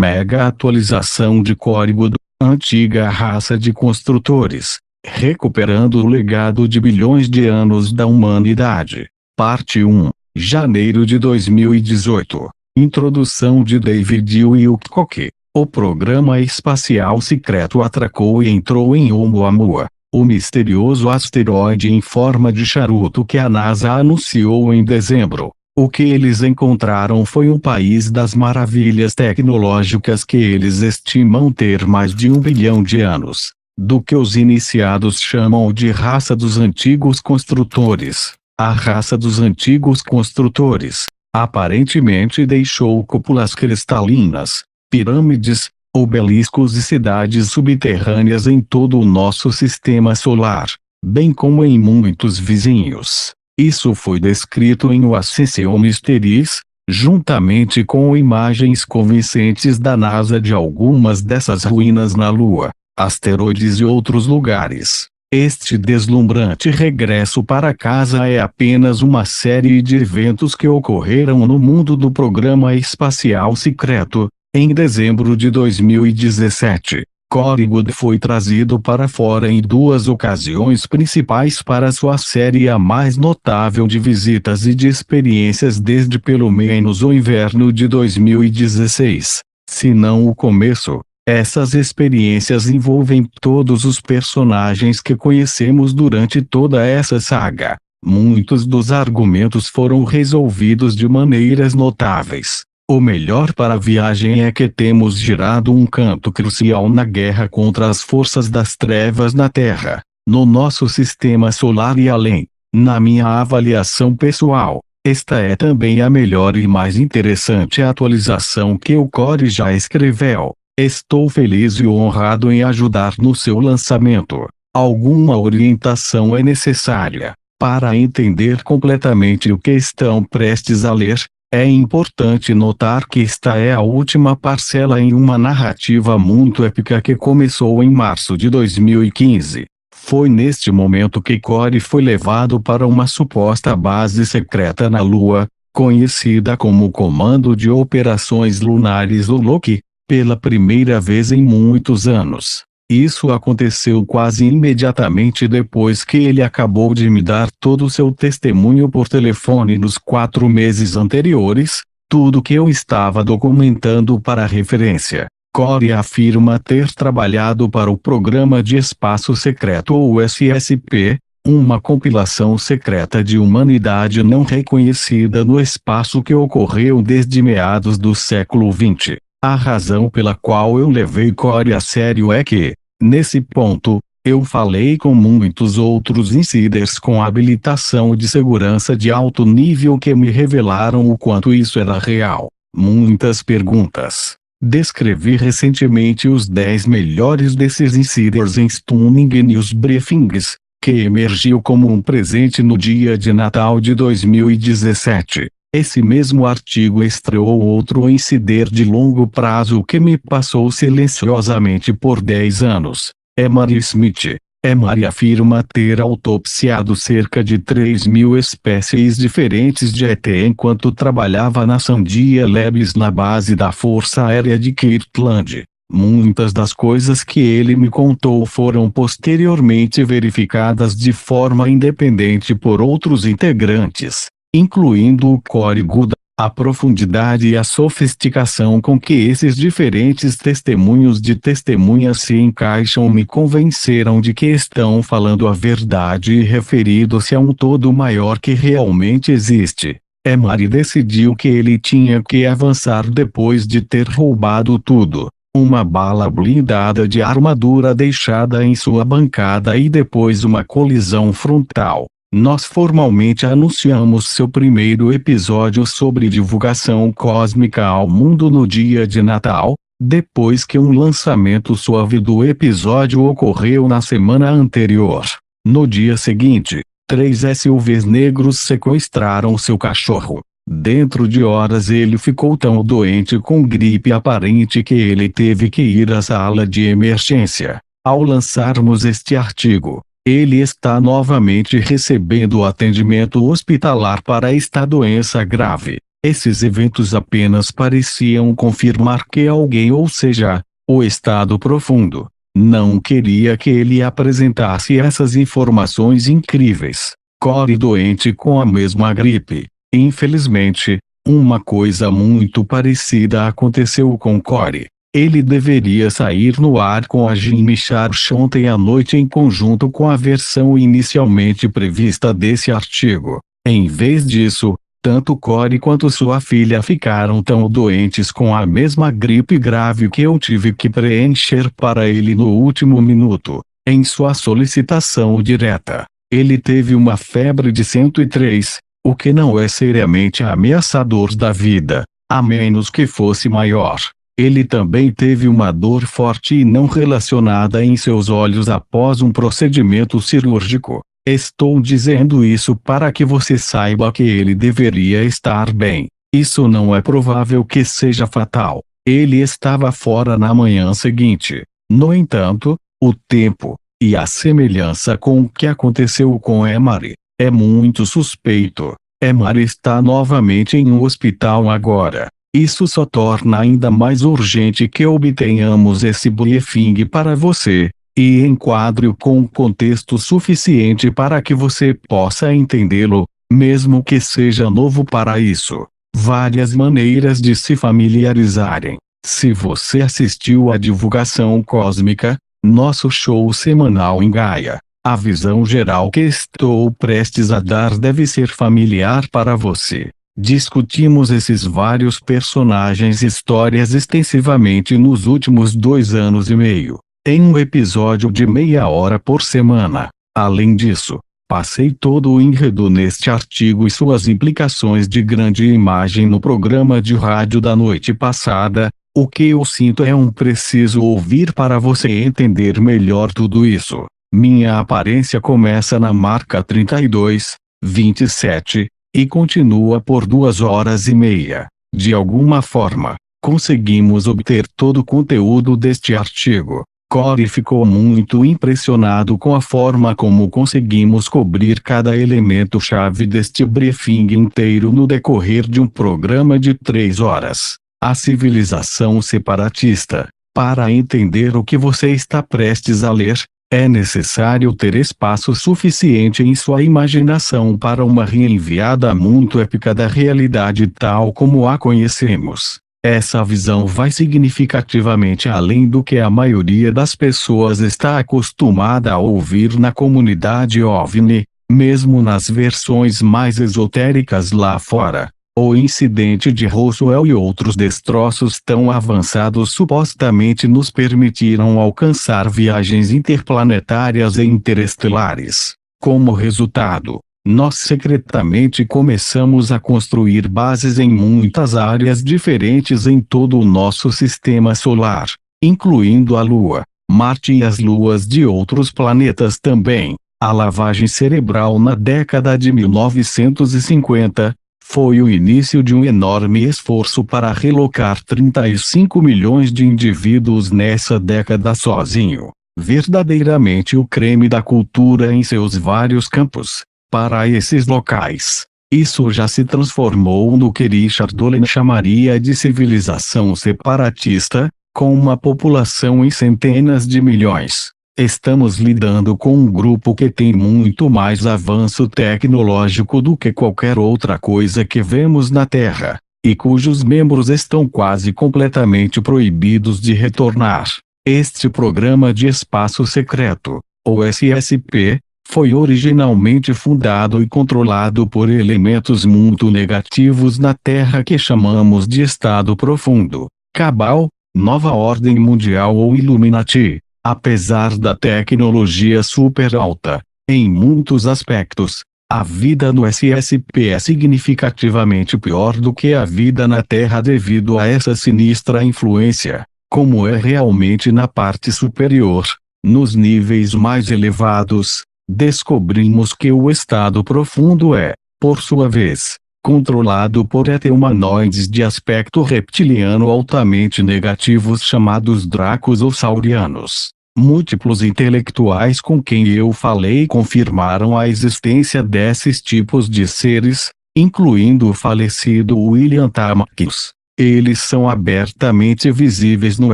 mega atualização de código da antiga raça de construtores, recuperando o legado de bilhões de anos da humanidade. Parte 1, janeiro de 2018. Introdução de David Wilcock. O programa espacial secreto atracou e entrou em Oumuamua, o misterioso asteroide em forma de charuto que a NASA anunciou em dezembro. O que eles encontraram foi um país das maravilhas tecnológicas que eles estimam ter mais de 1 bilhão de anos, do que os iniciados chamam de raça dos antigos construtores. A raça dos antigos construtores, aparentemente deixou cúpulas cristalinas, pirâmides, obeliscos e cidades subterrâneas em todo o nosso sistema solar, bem como em muitos vizinhos. Isso foi descrito em O Ascension Mysteries, juntamente com imagens convincentes da NASA de algumas dessas ruínas na Lua, asteroides e outros lugares. Este deslumbrante regresso para casa é apenas uma série de eventos que ocorreram no mundo do programa espacial secreto. Em dezembro de 2017, Corey Goode foi trazido para fora em 2 ocasiões principais para sua série a mais notável de visitas e de experiências desde pelo menos o inverno de 2016, se não o começo. Essas experiências envolvem todos os personagens que conhecemos durante toda essa saga. Muitos dos argumentos foram resolvidos de maneiras notáveis. O melhor para a viagem é que temos girado um canto crucial na guerra contra as forças das trevas na Terra, no nosso sistema solar e além. Na minha avaliação pessoal, esta é também a melhor e mais interessante atualização que o Corey já escreveu. Estou feliz e honrado em ajudar no seu lançamento. Alguma orientação é necessária para entender completamente o que estão prestes a ler. É importante notar que esta é a última parcela em uma narrativa muito épica que começou em março de 2015. Foi neste momento que Corey foi levado para uma suposta base secreta na Lua, conhecida como Comando de Operações Lunares ou LOKI, pela primeira vez em muitos anos. Isso aconteceu quase imediatamente depois que ele acabou de me dar todo o seu testemunho por telefone nos 4 meses anteriores, tudo que eu estava documentando para referência. Corey afirma ter trabalhado para o Programa de Espaço Secreto ou SSP, uma compilação secreta de humanidade não reconhecida no espaço que ocorreu desde meados do século XX. A razão pela qual eu levei Corey a sério é que, nesse ponto, eu falei com muitos outros insiders com habilitação de segurança de alto nível que me revelaram o quanto isso era real. Muitas perguntas. Descrevi recentemente os 10 melhores desses insiders em Stunning News Briefings, que emergiu como um presente no dia de Natal de 2017. Esse mesmo artigo estreou outro insider de longo prazo que me passou silenciosamente por 10 anos. Emery Smith. Emery afirma ter autopsiado cerca de 3.000 espécies diferentes de ET enquanto trabalhava na Sandia Labs na base da Força Aérea de Kirtland. Muitas das coisas que ele me contou foram posteriormente verificadas de forma independente por outros integrantes, incluindo o Corey Goode. A profundidade e a sofisticação com que esses diferentes testemunhos de testemunhas se encaixam me convenceram de que estão falando a verdade e referindo-se a um todo maior que realmente existe. Emery decidiu que ele tinha que avançar depois de ter roubado tudo. Uma bala blindada de armadura deixada em sua bancada e depois uma colisão frontal. Nós formalmente anunciamos seu primeiro episódio sobre divulgação cósmica ao mundo no dia de Natal, depois que um lançamento suave do episódio ocorreu na semana anterior. No dia seguinte, 3 SUVs negros sequestraram seu cachorro. Dentro de horas ele ficou tão doente com gripe aparente que ele teve que ir à sala de emergência. Ao lançarmos este artigo, ele está novamente recebendo atendimento hospitalar para esta doença grave. Esses eventos apenas pareciam confirmar que alguém, ou seja, o estado profundo, não queria que ele apresentasse essas informações incríveis. Corey doente com a mesma gripe. Infelizmente, uma coisa muito parecida aconteceu com Corey. Ele deveria sair no ar com a Jimmy Sharp ontem à noite em conjunto com a versão inicialmente prevista desse artigo. Em vez disso, tanto Corey quanto sua filha ficaram tão doentes com a mesma gripe grave que eu tive que preencher para ele no último minuto. Em sua solicitação direta, ele teve uma febre de 103, o que não é seriamente ameaçador da vida, a menos que fosse maior. Ele também teve uma dor forte e não relacionada em seus olhos após um procedimento cirúrgico. Estou dizendo isso para que você saiba que ele deveria estar bem. Isso não é provável que seja fatal. Ele estava fora na manhã seguinte. No entanto, o tempo, e a semelhança com o que aconteceu com Emery, é muito suspeito. Emery está novamente em um hospital agora. Isso só torna ainda mais urgente que obtenhamos esse briefing para você, e enquadre-o com um contexto suficiente para que você possa entendê-lo, mesmo que seja novo para isso. Várias maneiras de se familiarizarem. Se você assistiu à divulgação cósmica, nosso show semanal em Gaia, a visão geral que estou prestes a dar deve ser familiar para você. Discutimos esses vários personagens e histórias extensivamente nos últimos 2 anos e meio, em um episódio de meia hora por semana. Além disso, passei todo o enredo neste artigo e suas implicações de grande imagem no programa de rádio da noite passada. O que eu sinto é um preciso ouvir para você entender melhor tudo isso. Minha aparência começa na marca 32:27. E continua por 2 horas e meia. De alguma forma, conseguimos obter todo o conteúdo deste artigo. Corey ficou muito impressionado com a forma como conseguimos cobrir cada elemento-chave deste briefing inteiro no decorrer de um programa de 3 horas. A civilização separatista. Para entender o que você está prestes a ler, é necessário ter espaço suficiente em sua imaginação para uma reenviada muito épica da realidade tal como a conhecemos. Essa visão vai significativamente além do que a maioria das pessoas está acostumada a ouvir na comunidade OVNI, mesmo nas versões mais esotéricas lá fora. O incidente de Roswell e outros destroços tão avançados supostamente nos permitiram alcançar viagens interplanetárias e interestelares. Como resultado, nós secretamente começamos a construir bases em muitas áreas diferentes em todo o nosso sistema solar, incluindo a Lua, Marte e as luas de outros planetas também. A lavagem cerebral na década de 1950 foi o início de um enorme esforço para relocar 35 milhões de indivíduos nessa década sozinho, verdadeiramente o creme da cultura em seus vários campos, para esses locais. Isso já se transformou no que Richard Dolan chamaria de civilização separatista, com uma população em centenas de milhões. Estamos lidando com um grupo que tem muito mais avanço tecnológico do que qualquer outra coisa que vemos na Terra, e cujos membros estão quase completamente proibidos de retornar. Este programa de espaço secreto, ou SSP, foi originalmente fundado e controlado por elementos muito negativos na Terra que chamamos de Estado Profundo, Cabal, Nova Ordem Mundial ou Illuminati. Apesar da tecnologia super alta, em muitos aspectos, a vida no SSP é significativamente pior do que a vida na Terra devido a essa sinistra influência, como é realmente na parte superior. Nos níveis mais elevados, descobrimos que o estado profundo é, por sua vez, controlado por humanoides de aspecto reptiliano altamente negativos chamados Dracos ou Saurianos. Múltiplos intelectuais com quem eu falei confirmaram a existência desses tipos de seres, incluindo o falecido William Tamakis. Eles são abertamente visíveis no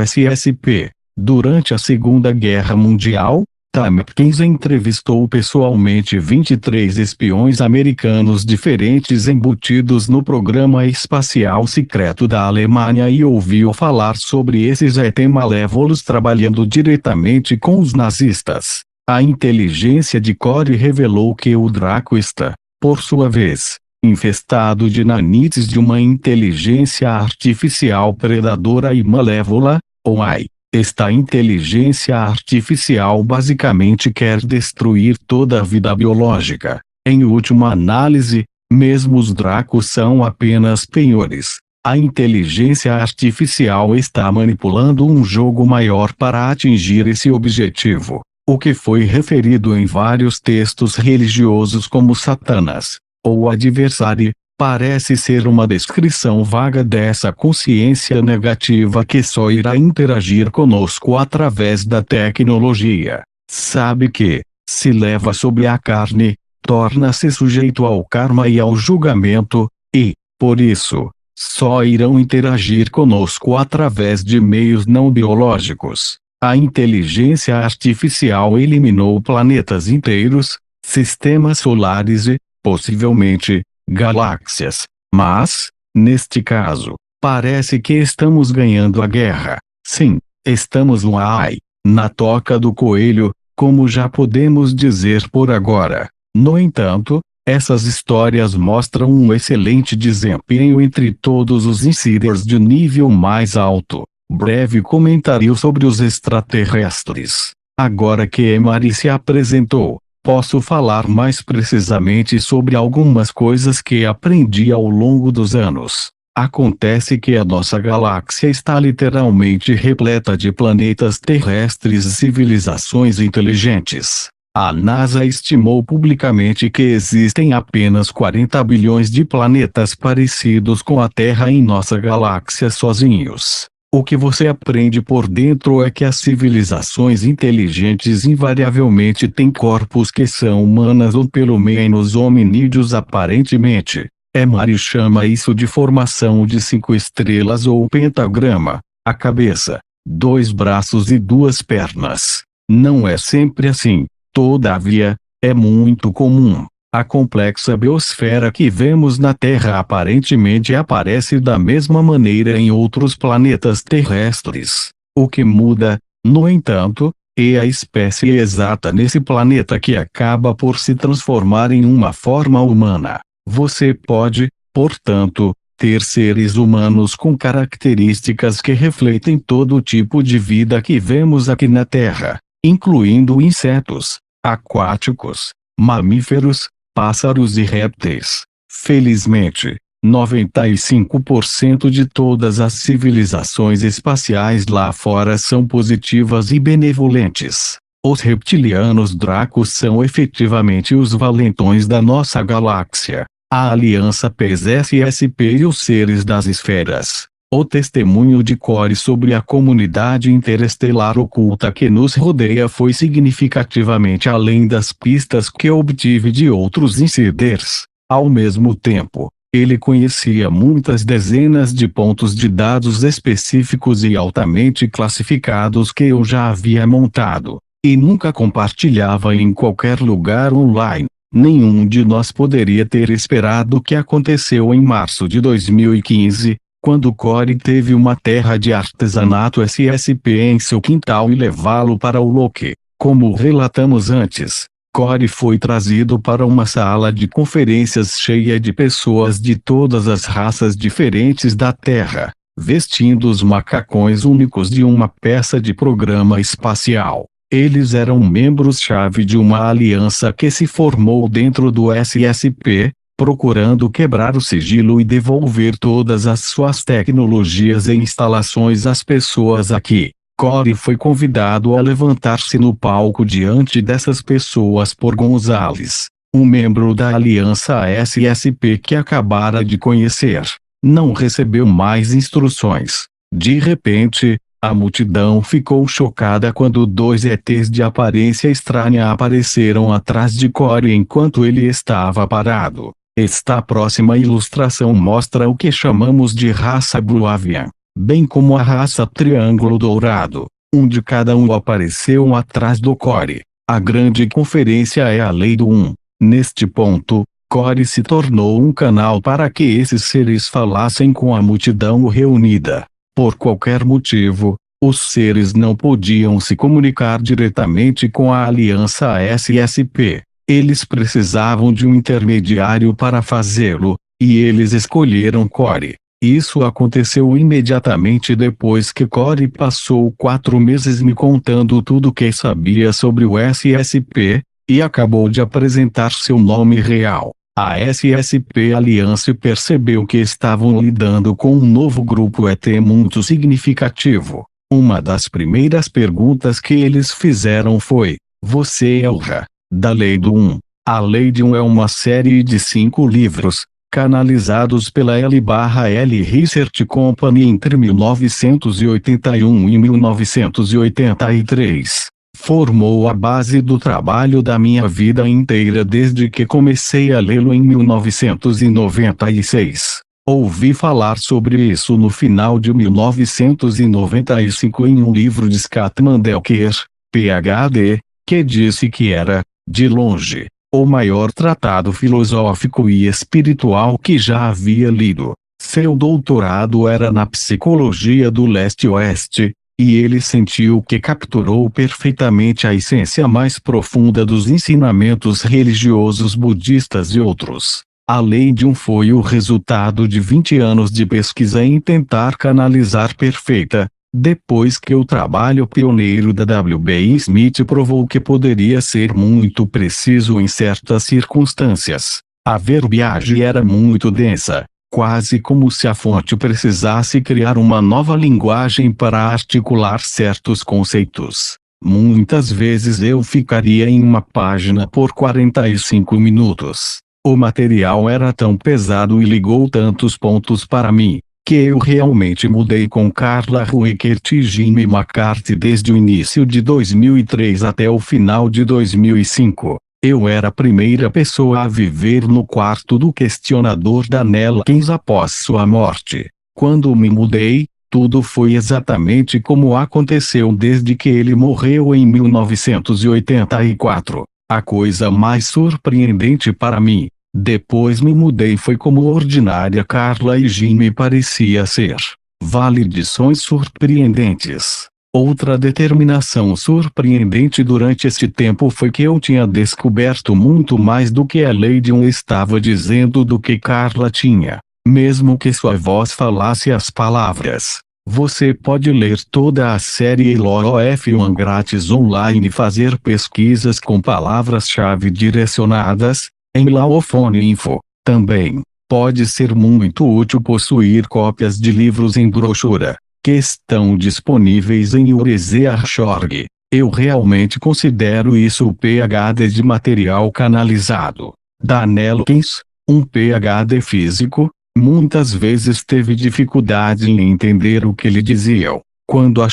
SSP. Durante a Segunda Guerra Mundial, Tamakins entrevistou pessoalmente 23 espiões americanos diferentes embutidos no programa espacial secreto da Alemanha e ouviu falar sobre esses ET malévolos trabalhando diretamente com os nazistas. A inteligência de Corey revelou que o Draco está, por sua vez, infestado de nanites de uma inteligência artificial predadora e malévola, ou AI. Esta inteligência artificial basicamente quer destruir toda a vida biológica. Em última análise, mesmo os Dracos são apenas penhores. A inteligência artificial está manipulando um jogo maior para atingir esse objetivo, o que foi referido em vários textos religiosos como Satanás, ou adversário. Parece ser uma descrição vaga dessa consciência negativa que só irá interagir conosco através da tecnologia. Sabe que, se leva sobre a carne, torna-se sujeito ao karma e ao julgamento, e, por isso, só irão interagir conosco através de meios não biológicos. A inteligência artificial eliminou planetas inteiros, sistemas solares e, possivelmente, galáxias. Mas, neste caso, parece que estamos ganhando a guerra. Sim, estamos no AI, na toca do coelho, como já podemos dizer por agora. No entanto, essas histórias mostram um excelente desempenho entre todos os insiders de nível mais alto. Breve comentário sobre os extraterrestres. Agora que Emari se apresentou, posso falar mais precisamente sobre algumas coisas que aprendi ao longo dos anos. Acontece que a nossa galáxia está literalmente repleta de planetas terrestres e civilizações inteligentes. A NASA estimou publicamente que existem apenas 40 bilhões de planetas parecidos com a Terra em nossa galáxia sozinhos. O que você aprende por dentro é que as civilizações inteligentes invariavelmente têm corpos que são humanas ou pelo menos hominídeos aparentemente. Emari chama isso de formação de 5 estrelas ou pentagrama. A cabeça, 2 braços e 2 pernas. Não é sempre assim, todavia, é muito comum. A complexa biosfera que vemos na Terra aparentemente aparece da mesma maneira em outros planetas terrestres. O que muda, no entanto, é a espécie exata nesse planeta que acaba por se transformar em uma forma humana. Você pode, portanto, ter seres humanos com características que refletem todo tipo de vida que vemos aqui na Terra, incluindo insetos, aquáticos, mamíferos, pássaros e répteis. Felizmente, 95% de todas as civilizações espaciais lá fora são positivas e benevolentes. Os reptilianos Dracos são efetivamente os valentões da nossa galáxia. A Aliança PES-SSP e os seres das esferas. O testemunho de Corey sobre a comunidade interestelar oculta que nos rodeia foi significativamente além das pistas que obtive de outros insiders. Ao mesmo tempo, ele conhecia muitas dezenas de pontos de dados específicos e altamente classificados que eu já havia montado, e nunca compartilhava em qualquer lugar online. Nenhum de nós poderia ter esperado o que aconteceu em março de 2015, quando Corey teve uma terra de artesanato SSP em seu quintal e levá-lo para o Loki. Como relatamos antes, Corey foi trazido para uma sala de conferências cheia de pessoas de todas as raças diferentes da Terra, vestindo os macacões únicos de uma peça de programa espacial. Eles eram membros-chave de uma aliança que se formou dentro do SSP, procurando quebrar o sigilo e devolver todas as suas tecnologias e instalações às pessoas aqui. Corey foi convidado a levantar-se no palco diante dessas pessoas por Gonzalez, um membro da aliança SSP que acabara de conhecer. Não recebeu mais instruções. De repente, a multidão ficou chocada quando 2 ETs de aparência estranha apareceram atrás de Corey enquanto ele estava parado. Esta próxima ilustração mostra o que chamamos de raça Bluavian, bem como a raça Triângulo Dourado. Um de cada um apareceu atrás do Core. A grande conferência é a lei do um. Neste ponto, Core se tornou um canal para que esses seres falassem com a multidão reunida. Por qualquer motivo, os seres não podiam se comunicar diretamente com a aliança SSP. Eles precisavam de um intermediário para fazê-lo, e eles escolheram Core. Isso aconteceu imediatamente depois que Core passou 4 meses me contando tudo o que sabia sobre o SSP, e acabou de apresentar seu nome real. A SSP Alliance percebeu que estavam lidando com um novo grupo ET muito significativo. Uma das primeiras perguntas que eles fizeram foi: você é o Ra da Lei do Um? A Lei de Um é uma série de 5 livros, canalizados pela L/L Research Company entre 1981 e 1983. Formou a base do trabalho da minha vida inteira desde que comecei a lê-lo em 1996. Ouvi falar sobre isso no final de 1995 em um livro de Scott Mandelker, Ph.D., que disse que era, de longe, o maior tratado filosófico e espiritual que já havia lido. Seu doutorado era na psicologia do leste-oeste, e ele sentiu que capturou perfeitamente a essência mais profunda dos ensinamentos religiosos budistas e outros. A Lei de Um foi o resultado de 20 anos de pesquisa em tentar canalizar perfeita, depois que o trabalho pioneiro da W.B. Smith provou que poderia ser muito preciso em certas circunstâncias. A verbiagem era muito densa, quase como se a fonte precisasse criar uma nova linguagem para articular certos conceitos. Muitas vezes eu ficaria em uma página por 45 minutos. O material era tão pesado e ligou tantos pontos para mim, que eu realmente mudei com Carla Rueckert e Jimmy McCarthy desde o início de 2003 até o final de 2005. Eu era a primeira pessoa a viver no quarto do questionador da Nellkins após sua morte. Quando me mudei, tudo foi exatamente como aconteceu desde que ele morreu em 1984. A coisa mais surpreendente para mim, depois me mudei, foi como ordinária Carla e Jimmy parecia ser. Validações surpreendentes. Outra determinação surpreendente durante este tempo foi que eu tinha descoberto muito mais do que a Lei de Um estava dizendo do que Carla tinha. Mesmo que sua voz falasse as palavras. Você pode ler toda a série LOF1 grátis online e fazer pesquisas com palavras-chave direcionadas, em Laofone Info. Também, pode ser muito útil possuir cópias de livros em brochura, que estão disponíveis em Ureze.org. Eu realmente considero isso o PhD de material canalizado. Da Nellkins, um PhD físico, muitas vezes teve dificuldade em entender o que lhe diziam. Quando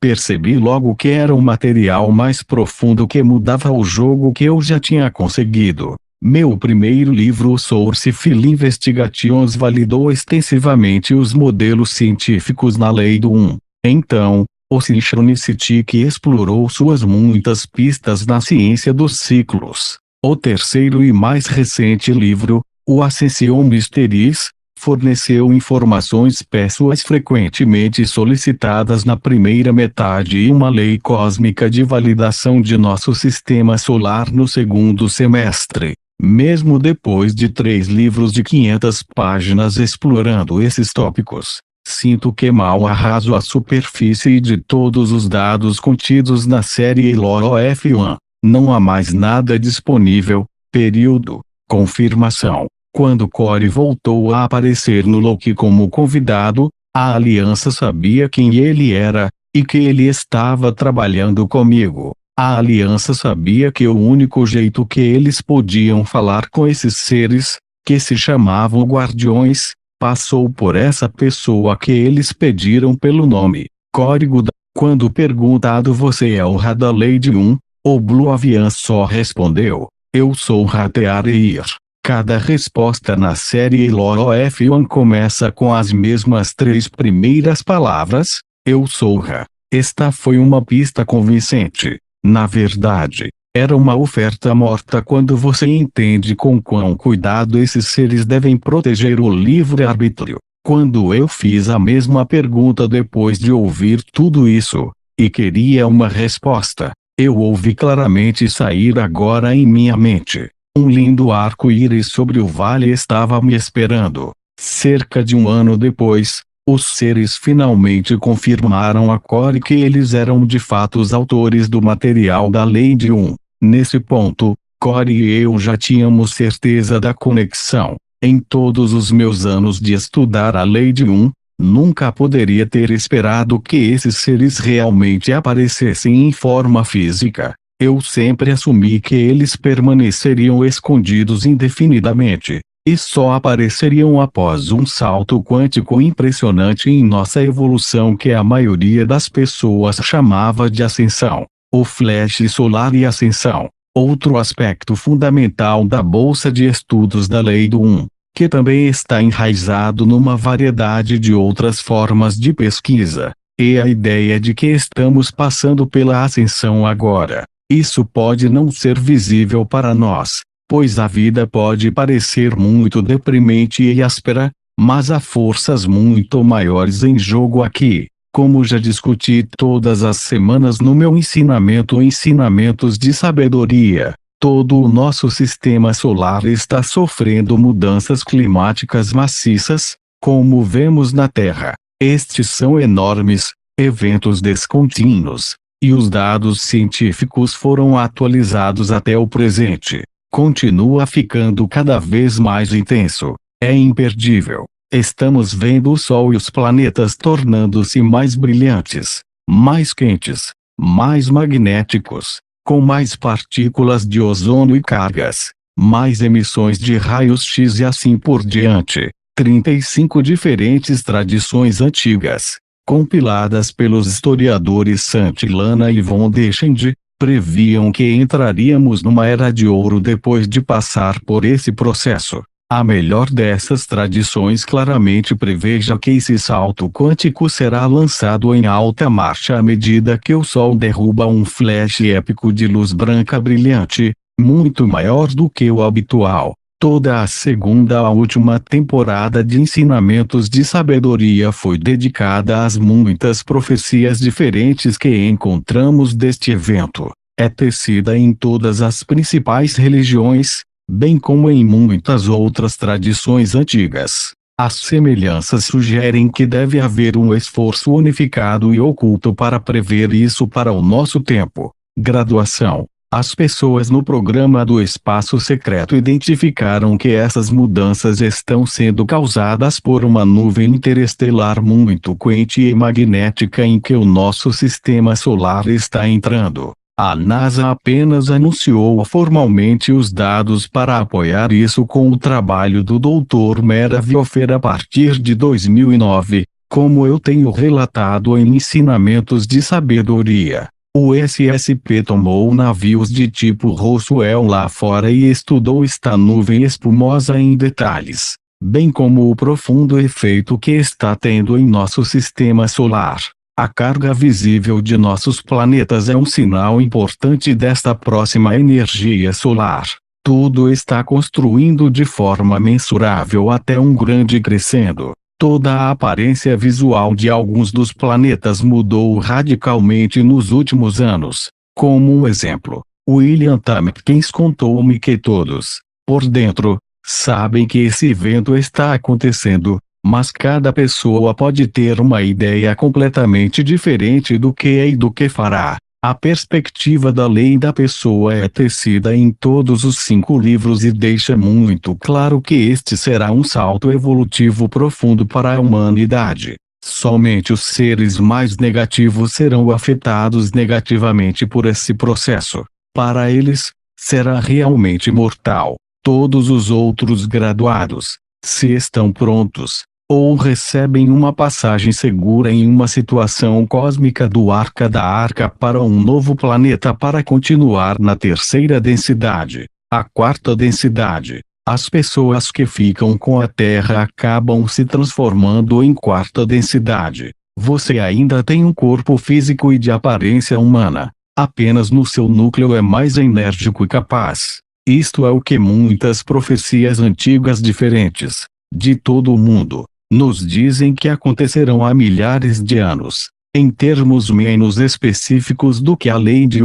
percebi logo que era um material mais profundo que mudava o jogo que eu já tinha conseguido. Meu primeiro livro Source Field Investigations validou extensivamente os modelos científicos na Lei do Um. Então, o Synchronicity explorou suas muitas pistas na ciência dos ciclos. O terceiro e mais recente livro, o Ascension Mysteries, forneceu informações pessoais frequentemente solicitadas na primeira metade e uma lei cósmica de validação de nosso sistema solar no segundo semestre. Mesmo depois de 3 livros de 500 páginas explorando esses tópicos, sinto que mal arraso a superfície de todos os dados contidos na série LOF1. Não há mais nada disponível. Período. Confirmação. Quando Core voltou a aparecer no Loki como convidado, a aliança sabia quem ele era, e que ele estava trabalhando comigo. A aliança sabia que o único jeito que eles podiam falar com esses seres, que se chamavam guardiões, passou por essa pessoa que eles pediram pelo nome, Código. Quando perguntado você é o Ra da Lei de Um, o Bluavian só respondeu, eu sou Rateareir. Cada resposta na série LOF1 começa com as mesmas 3 primeiras palavras: eu sou Ra. Esta foi uma pista convincente. Na verdade, era uma oferta morta quando você entende com quão cuidado esses seres devem proteger o livre-arbítrio. Quando eu fiz a mesma pergunta depois de ouvir tudo isso, e queria uma resposta, eu ouvi claramente sair agora em minha mente. Um lindo arco-íris sobre o vale estava me esperando. Cerca de um ano depois, os seres finalmente confirmaram a Corey que eles eram de fato os autores do material da Lei de 1. Nesse ponto, Corey e eu já tínhamos certeza da conexão. Em todos os meus anos de estudar a Lei de 1, nunca poderia ter esperado que esses seres realmente aparecessem em forma física. Eu sempre assumi que eles permaneceriam escondidos indefinidamente, e só apareceriam após um salto quântico impressionante em nossa evolução que a maioria das pessoas chamava de ascensão. O flash solar e ascensão. Outro aspecto fundamental da bolsa de estudos da Lei do 1, que também está enraizado numa variedade de outras formas de pesquisa, é a ideia de que estamos passando pela ascensão agora. Isso pode não ser visível para nós, pois a vida pode parecer muito deprimente e áspera, mas há forças muito maiores em jogo aqui, como já discuti todas as semanas no meu Ensinamentos de Sabedoria. Todo o nosso sistema solar está sofrendo mudanças climáticas maciças, como vemos na Terra. Estes são enormes, eventos descontínuos. E os dados científicos foram atualizados até o presente. Continua ficando cada vez mais intenso. É imperdível. Estamos vendo o Sol e os planetas tornando-se mais brilhantes, mais quentes, mais magnéticos, com mais partículas de ozônio e cargas, mais emissões de raios X e assim por diante. 35 diferentes tradições antigas, compiladas pelos historiadores Santillana e von Deschendy, previam que entraríamos numa era de ouro depois de passar por esse processo. A melhor dessas tradições claramente preveja que esse salto quântico será lançado em alta marcha à medida que o Sol derruba um flash épico de luz branca brilhante, muito maior do que o habitual. Toda a segunda e última temporada de Ensinamentos de Sabedoria foi dedicada às muitas profecias diferentes que encontramos deste evento. É tecida em todas as principais religiões, bem como em muitas outras tradições antigas. As semelhanças sugerem que deve haver um esforço unificado e oculto para prever isso para o nosso tempo. Graduação. As pessoas no programa do espaço secreto identificaram que essas mudanças estão sendo causadas por uma nuvem interestelar muito quente e magnética em que o nosso sistema solar está entrando. A NASA apenas anunciou formalmente os dados para apoiar isso com o trabalho do Dr. Merav Ofer a partir de 2009, como eu tenho relatado em Ensinamentos de Sabedoria. O SSP tomou navios de tipo Roswell lá fora e estudou esta nuvem espumosa em detalhes, bem como o profundo efeito que está tendo em nosso sistema solar. A carga visível de nossos planetas é um sinal importante desta próxima energia solar. Tudo está construindo de forma mensurável até um grande crescendo. Toda a aparência visual de alguns dos planetas mudou radicalmente nos últimos anos. Como um exemplo, William Tompkins contou-me que todos, por dentro, sabem que esse evento está acontecendo, mas cada pessoa pode ter uma ideia completamente diferente do que é e do que fará. A perspectiva da lei da pessoa é tecida em todos os 5 livros e deixa muito claro que este será um salto evolutivo profundo para a humanidade. Somente os seres mais negativos serão afetados negativamente por esse processo. Para eles, será realmente mortal. Todos os outros graduados, se estão prontos, ou recebem uma passagem segura em uma situação cósmica do Arca da Arca para um novo planeta para continuar na terceira densidade, a quarta densidade, As pessoas que ficam com a Terra acabam se transformando em quarta densidade. Você ainda tem um corpo físico e de aparência humana. Apenas no seu núcleo é mais enérgico e capaz. Isto é o que muitas profecias antigas diferentes, de todo o mundo, nos dizem que acontecerão há milhares de anos. Em termos menos específicos do que a lei de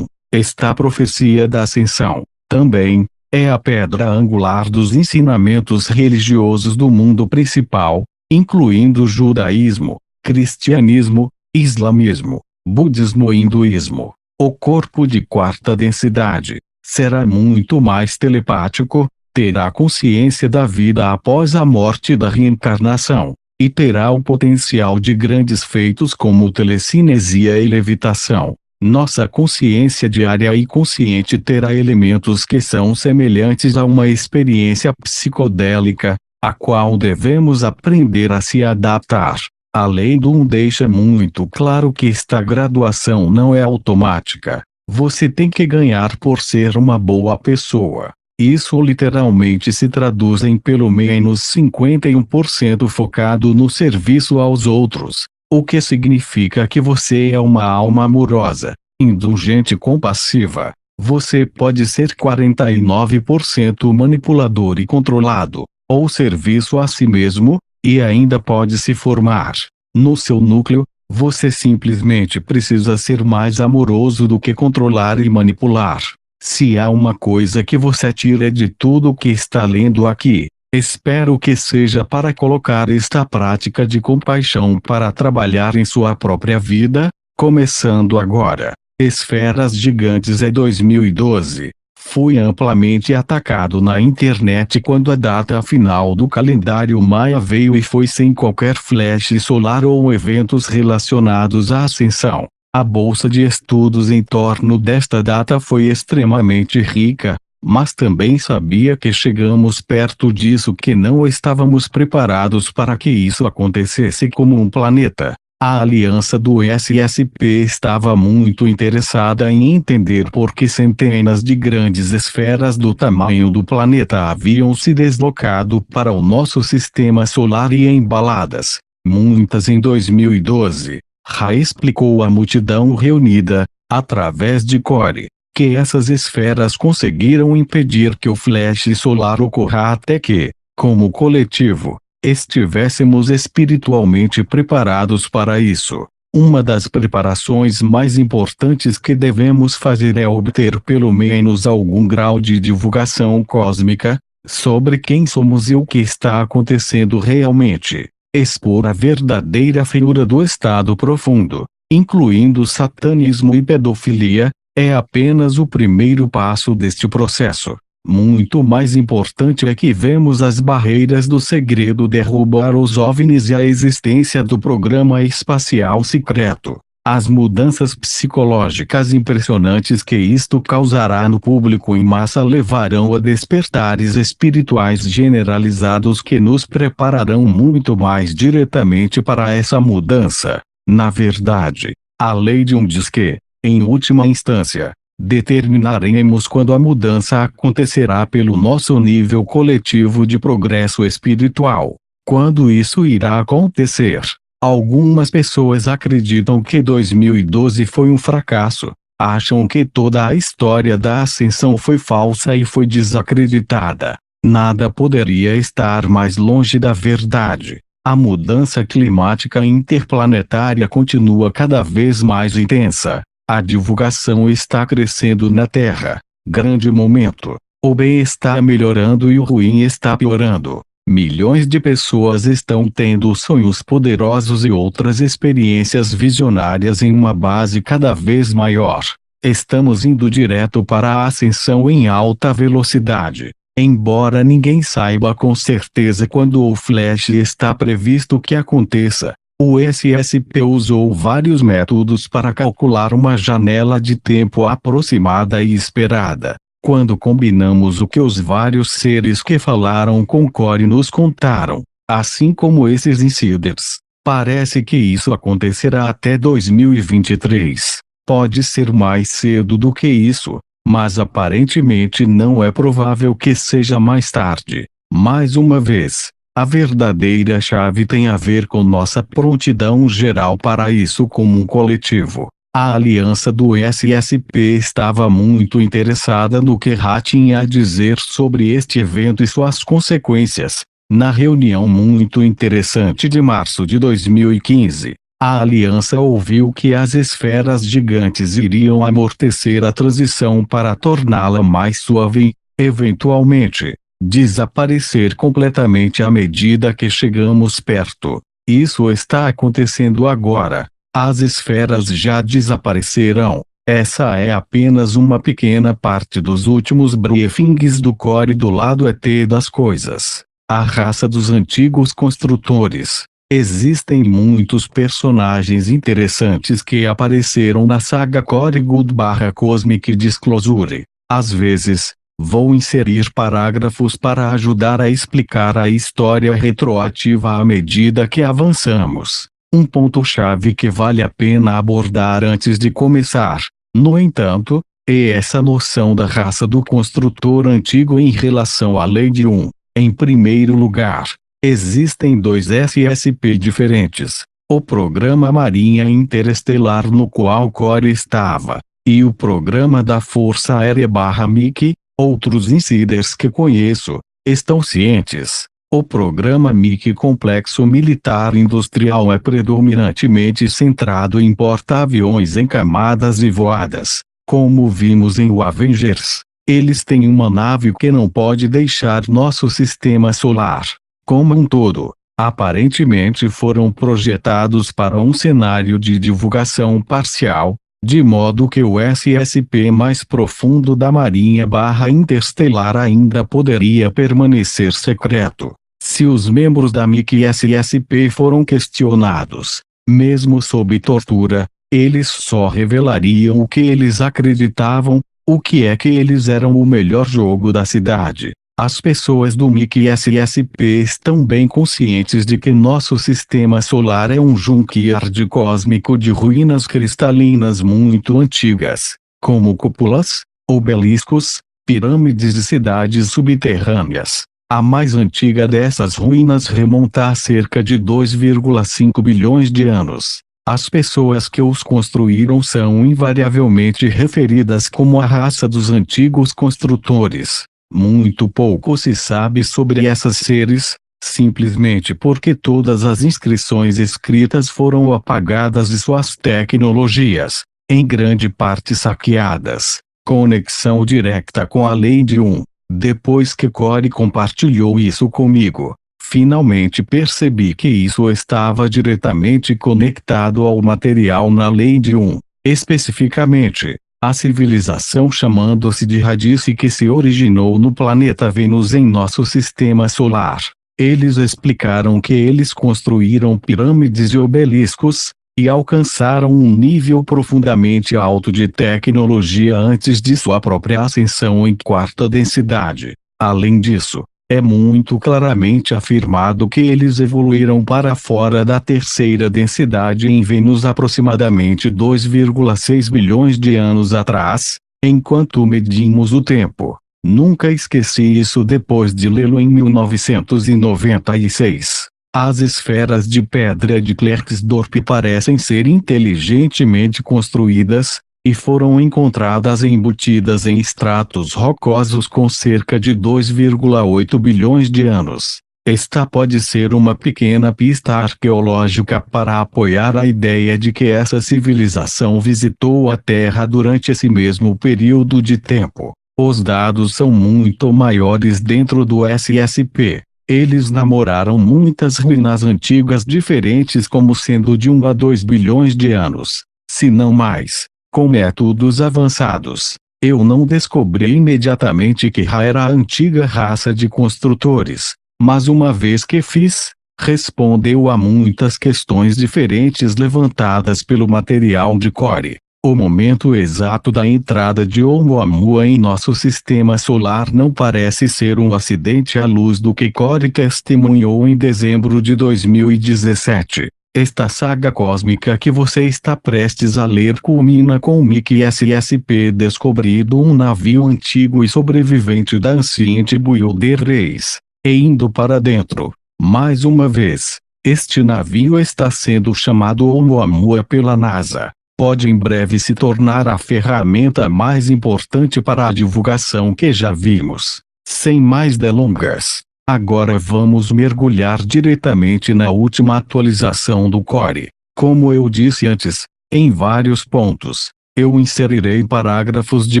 está a profecia da Ascensão. Também é a pedra angular dos ensinamentos religiosos do mundo principal, incluindo judaísmo, cristianismo, islamismo, budismo e hinduísmo. O corpo de quarta densidade será muito mais telepático, terá consciência da vida após a morte e da reencarnação, e terá o potencial de grandes feitos como telecinesia e levitação. Nossa consciência diária e consciente terá elementos que são semelhantes a uma experiência psicodélica, a qual devemos aprender a se adaptar. A lei do deixa muito claro que esta graduação não é automática. Você tem que ganhar por ser uma boa pessoa. Isso literalmente se traduz em pelo menos 51% focado no serviço aos outros, o que significa que você é uma alma amorosa, indulgente e compassiva. Você pode ser 49% manipulador e controlado, ou serviço a si mesmo, e ainda pode se formar. No seu núcleo, você simplesmente precisa ser mais amoroso do que controlar e manipular. Se há uma coisa que você tira de tudo o que está lendo aqui, espero que seja para colocar esta prática de compaixão para trabalhar em sua própria vida, começando agora. Esferas Gigantes é 2012. Fui amplamente atacado na internet quando a data final do calendário maia veio e foi sem qualquer flash solar ou eventos relacionados à ascensão. A bolsa de estudos em torno desta data foi extremamente rica, mas também sabia que chegamos perto disso que não estávamos preparados para que isso acontecesse como um planeta. A aliança do SSP estava muito interessada em entender por que centenas de grandes esferas do tamanho do planeta haviam se deslocado para o nosso sistema solar e embaladas, muitas em 2012. Ra explicou à multidão reunida, através de Core, que essas esferas conseguiram impedir que o flash solar ocorra até que, como coletivo, estivéssemos espiritualmente preparados para isso. Uma das preparações mais importantes que devemos fazer é obter pelo menos algum grau de divulgação cósmica, sobre quem somos e o que está acontecendo realmente. Expor a verdadeira feiura do estado profundo, incluindo satanismo e pedofilia, é apenas o primeiro passo deste processo. Muito mais importante é que vemos as barreiras do segredo derrubar os OVNIs e a existência do programa espacial secreto. As mudanças psicológicas impressionantes que isto causará no público em massa levarão a despertares espirituais generalizados que nos prepararão muito mais diretamente para essa mudança. Na verdade, a lei de diz que, em última instância, determinaremos quando a mudança acontecerá pelo nosso nível coletivo de progresso espiritual. Quando isso irá acontecer? Algumas pessoas acreditam que 2012 foi um fracasso, acham que toda a história da ascensão foi falsa e foi desacreditada. Nada poderia estar mais longe da verdade. A mudança climática interplanetária continua cada vez mais intensa. A divulgação está crescendo na Terra. Grande momento. O bem está melhorando e o ruim está piorando. Milhões de pessoas estão tendo sonhos poderosos e outras experiências visionárias em uma base cada vez maior. Estamos indo direto para a ascensão em alta velocidade. Embora ninguém saiba com certeza quando o flash está previsto que aconteça, o SSP usou vários métodos para calcular uma janela de tempo aproximada e esperada. Quando combinamos o que os vários seres que falaram com Core nos contaram, assim como esses insiders, parece que isso acontecerá até 2023. Pode ser mais cedo do que isso. mas aparentemente não é provável que seja mais tarde. Mais uma vez, a verdadeira chave tem a ver com nossa prontidão geral para isso como um coletivo. A aliança do SSP estava muito interessada no que Ra tinha a dizer sobre este evento e suas consequências. Na reunião muito interessante de março de 2015, a aliança ouviu que as esferas gigantes iriam amortecer a transição para torná-la mais suave e, eventualmente, desaparecer completamente à medida que chegamos perto. Isso está acontecendo agora. As esferas já desaparecerão. Essa é apenas uma pequena parte dos últimos briefings do Core do lado ET das coisas. A raça dos antigos construtores. Existem muitos personagens interessantes que apareceram na saga Core Good/Cosmic Disclosure. Às vezes, vou inserir parágrafos para ajudar a explicar a história retroativa à medida que avançamos. Um ponto-chave que vale a pena abordar antes de começar, no entanto, é essa noção da raça do construtor antigo em relação à lei de 1. Em primeiro lugar, existem dois SSP diferentes: o Programa Marinha Interestelar no qual Core estava, e o Programa da Força Aérea/MIC. Outros insiders que conheço estão cientes. O programa MIC Complexo Militar Industrial é predominantemente centrado em porta-aviões em camadas e voadas. Como vimos em o Avengers, eles têm uma nave que não pode deixar nosso sistema solar. Como um todo, aparentemente foram projetados para um cenário de divulgação parcial, de modo que o SSP mais profundo da Marinha/Interestelar ainda poderia permanecer secreto. Se os membros da MIC SSP foram questionados, mesmo sob tortura, eles só revelariam o que eles acreditavam, o que é que eles eram o melhor jogo da cidade. As pessoas do MIC SSP estão bem conscientes de que nosso sistema solar é um junkyard cósmico de ruínas cristalinas muito antigas, como cúpulas, obeliscos, pirâmides e cidades subterrâneas. A mais antiga dessas ruínas remonta a cerca de 2,5 bilhões de anos. As pessoas que os construíram são invariavelmente referidas como a raça dos antigos construtores. Muito pouco se sabe sobre esses seres, simplesmente porque todas as inscrições escritas foram apagadas e suas tecnologias, em grande parte saqueadas. Conexão direta com a lei de 1. Depois que Core compartilhou isso comigo, finalmente percebi que isso estava diretamente conectado ao material na lei de 1, especificamente, a civilização chamando-se de Radice que se originou no planeta Vênus em nosso sistema solar. Eles explicaram que eles construíram pirâmides e obeliscos, e alcançaram um nível profundamente alto de tecnologia antes de sua própria ascensão em quarta densidade. Além disso, é muito claramente afirmado que eles evoluíram para fora da terceira densidade em Vênus aproximadamente 2,6 bilhões de anos atrás, enquanto medimos o tempo. Nunca esqueci isso depois de lê-lo em 1996. As esferas de pedra de Klerksdorp parecem ser inteligentemente construídas, e foram encontradas embutidas em estratos rocosos com cerca de 2,8 bilhões de anos. Esta pode ser uma pequena pista arqueológica para apoiar a ideia de que essa civilização visitou a Terra durante esse mesmo período de tempo. Os dados são muito maiores dentro do SSP. Eles namoraram muitas ruínas antigas diferentes como sendo de 1 a 2 bilhões de anos, se não mais, com métodos avançados. Eu não descobri imediatamente que Ra era a antiga raça de construtores, mas uma vez que fiz, respondeu a muitas questões diferentes levantadas pelo material de Core. O momento exato da entrada de Oumuamua em nosso sistema solar não parece ser um acidente à luz do que Core testemunhou em dezembro de 2017. Esta saga cósmica que você está prestes a ler culmina com o Mickey SSP descobrindo um navio antigo e sobrevivente da Ancient Builder Race, e indo para dentro. Mais uma vez, este navio está sendo chamado Oumuamua pela NASA. Pode em breve se tornar a ferramenta mais importante para a divulgação que já vimos. Sem mais delongas, agora vamos mergulhar diretamente na última atualização do Core. Como eu disse antes, em vários pontos, eu inserirei parágrafos de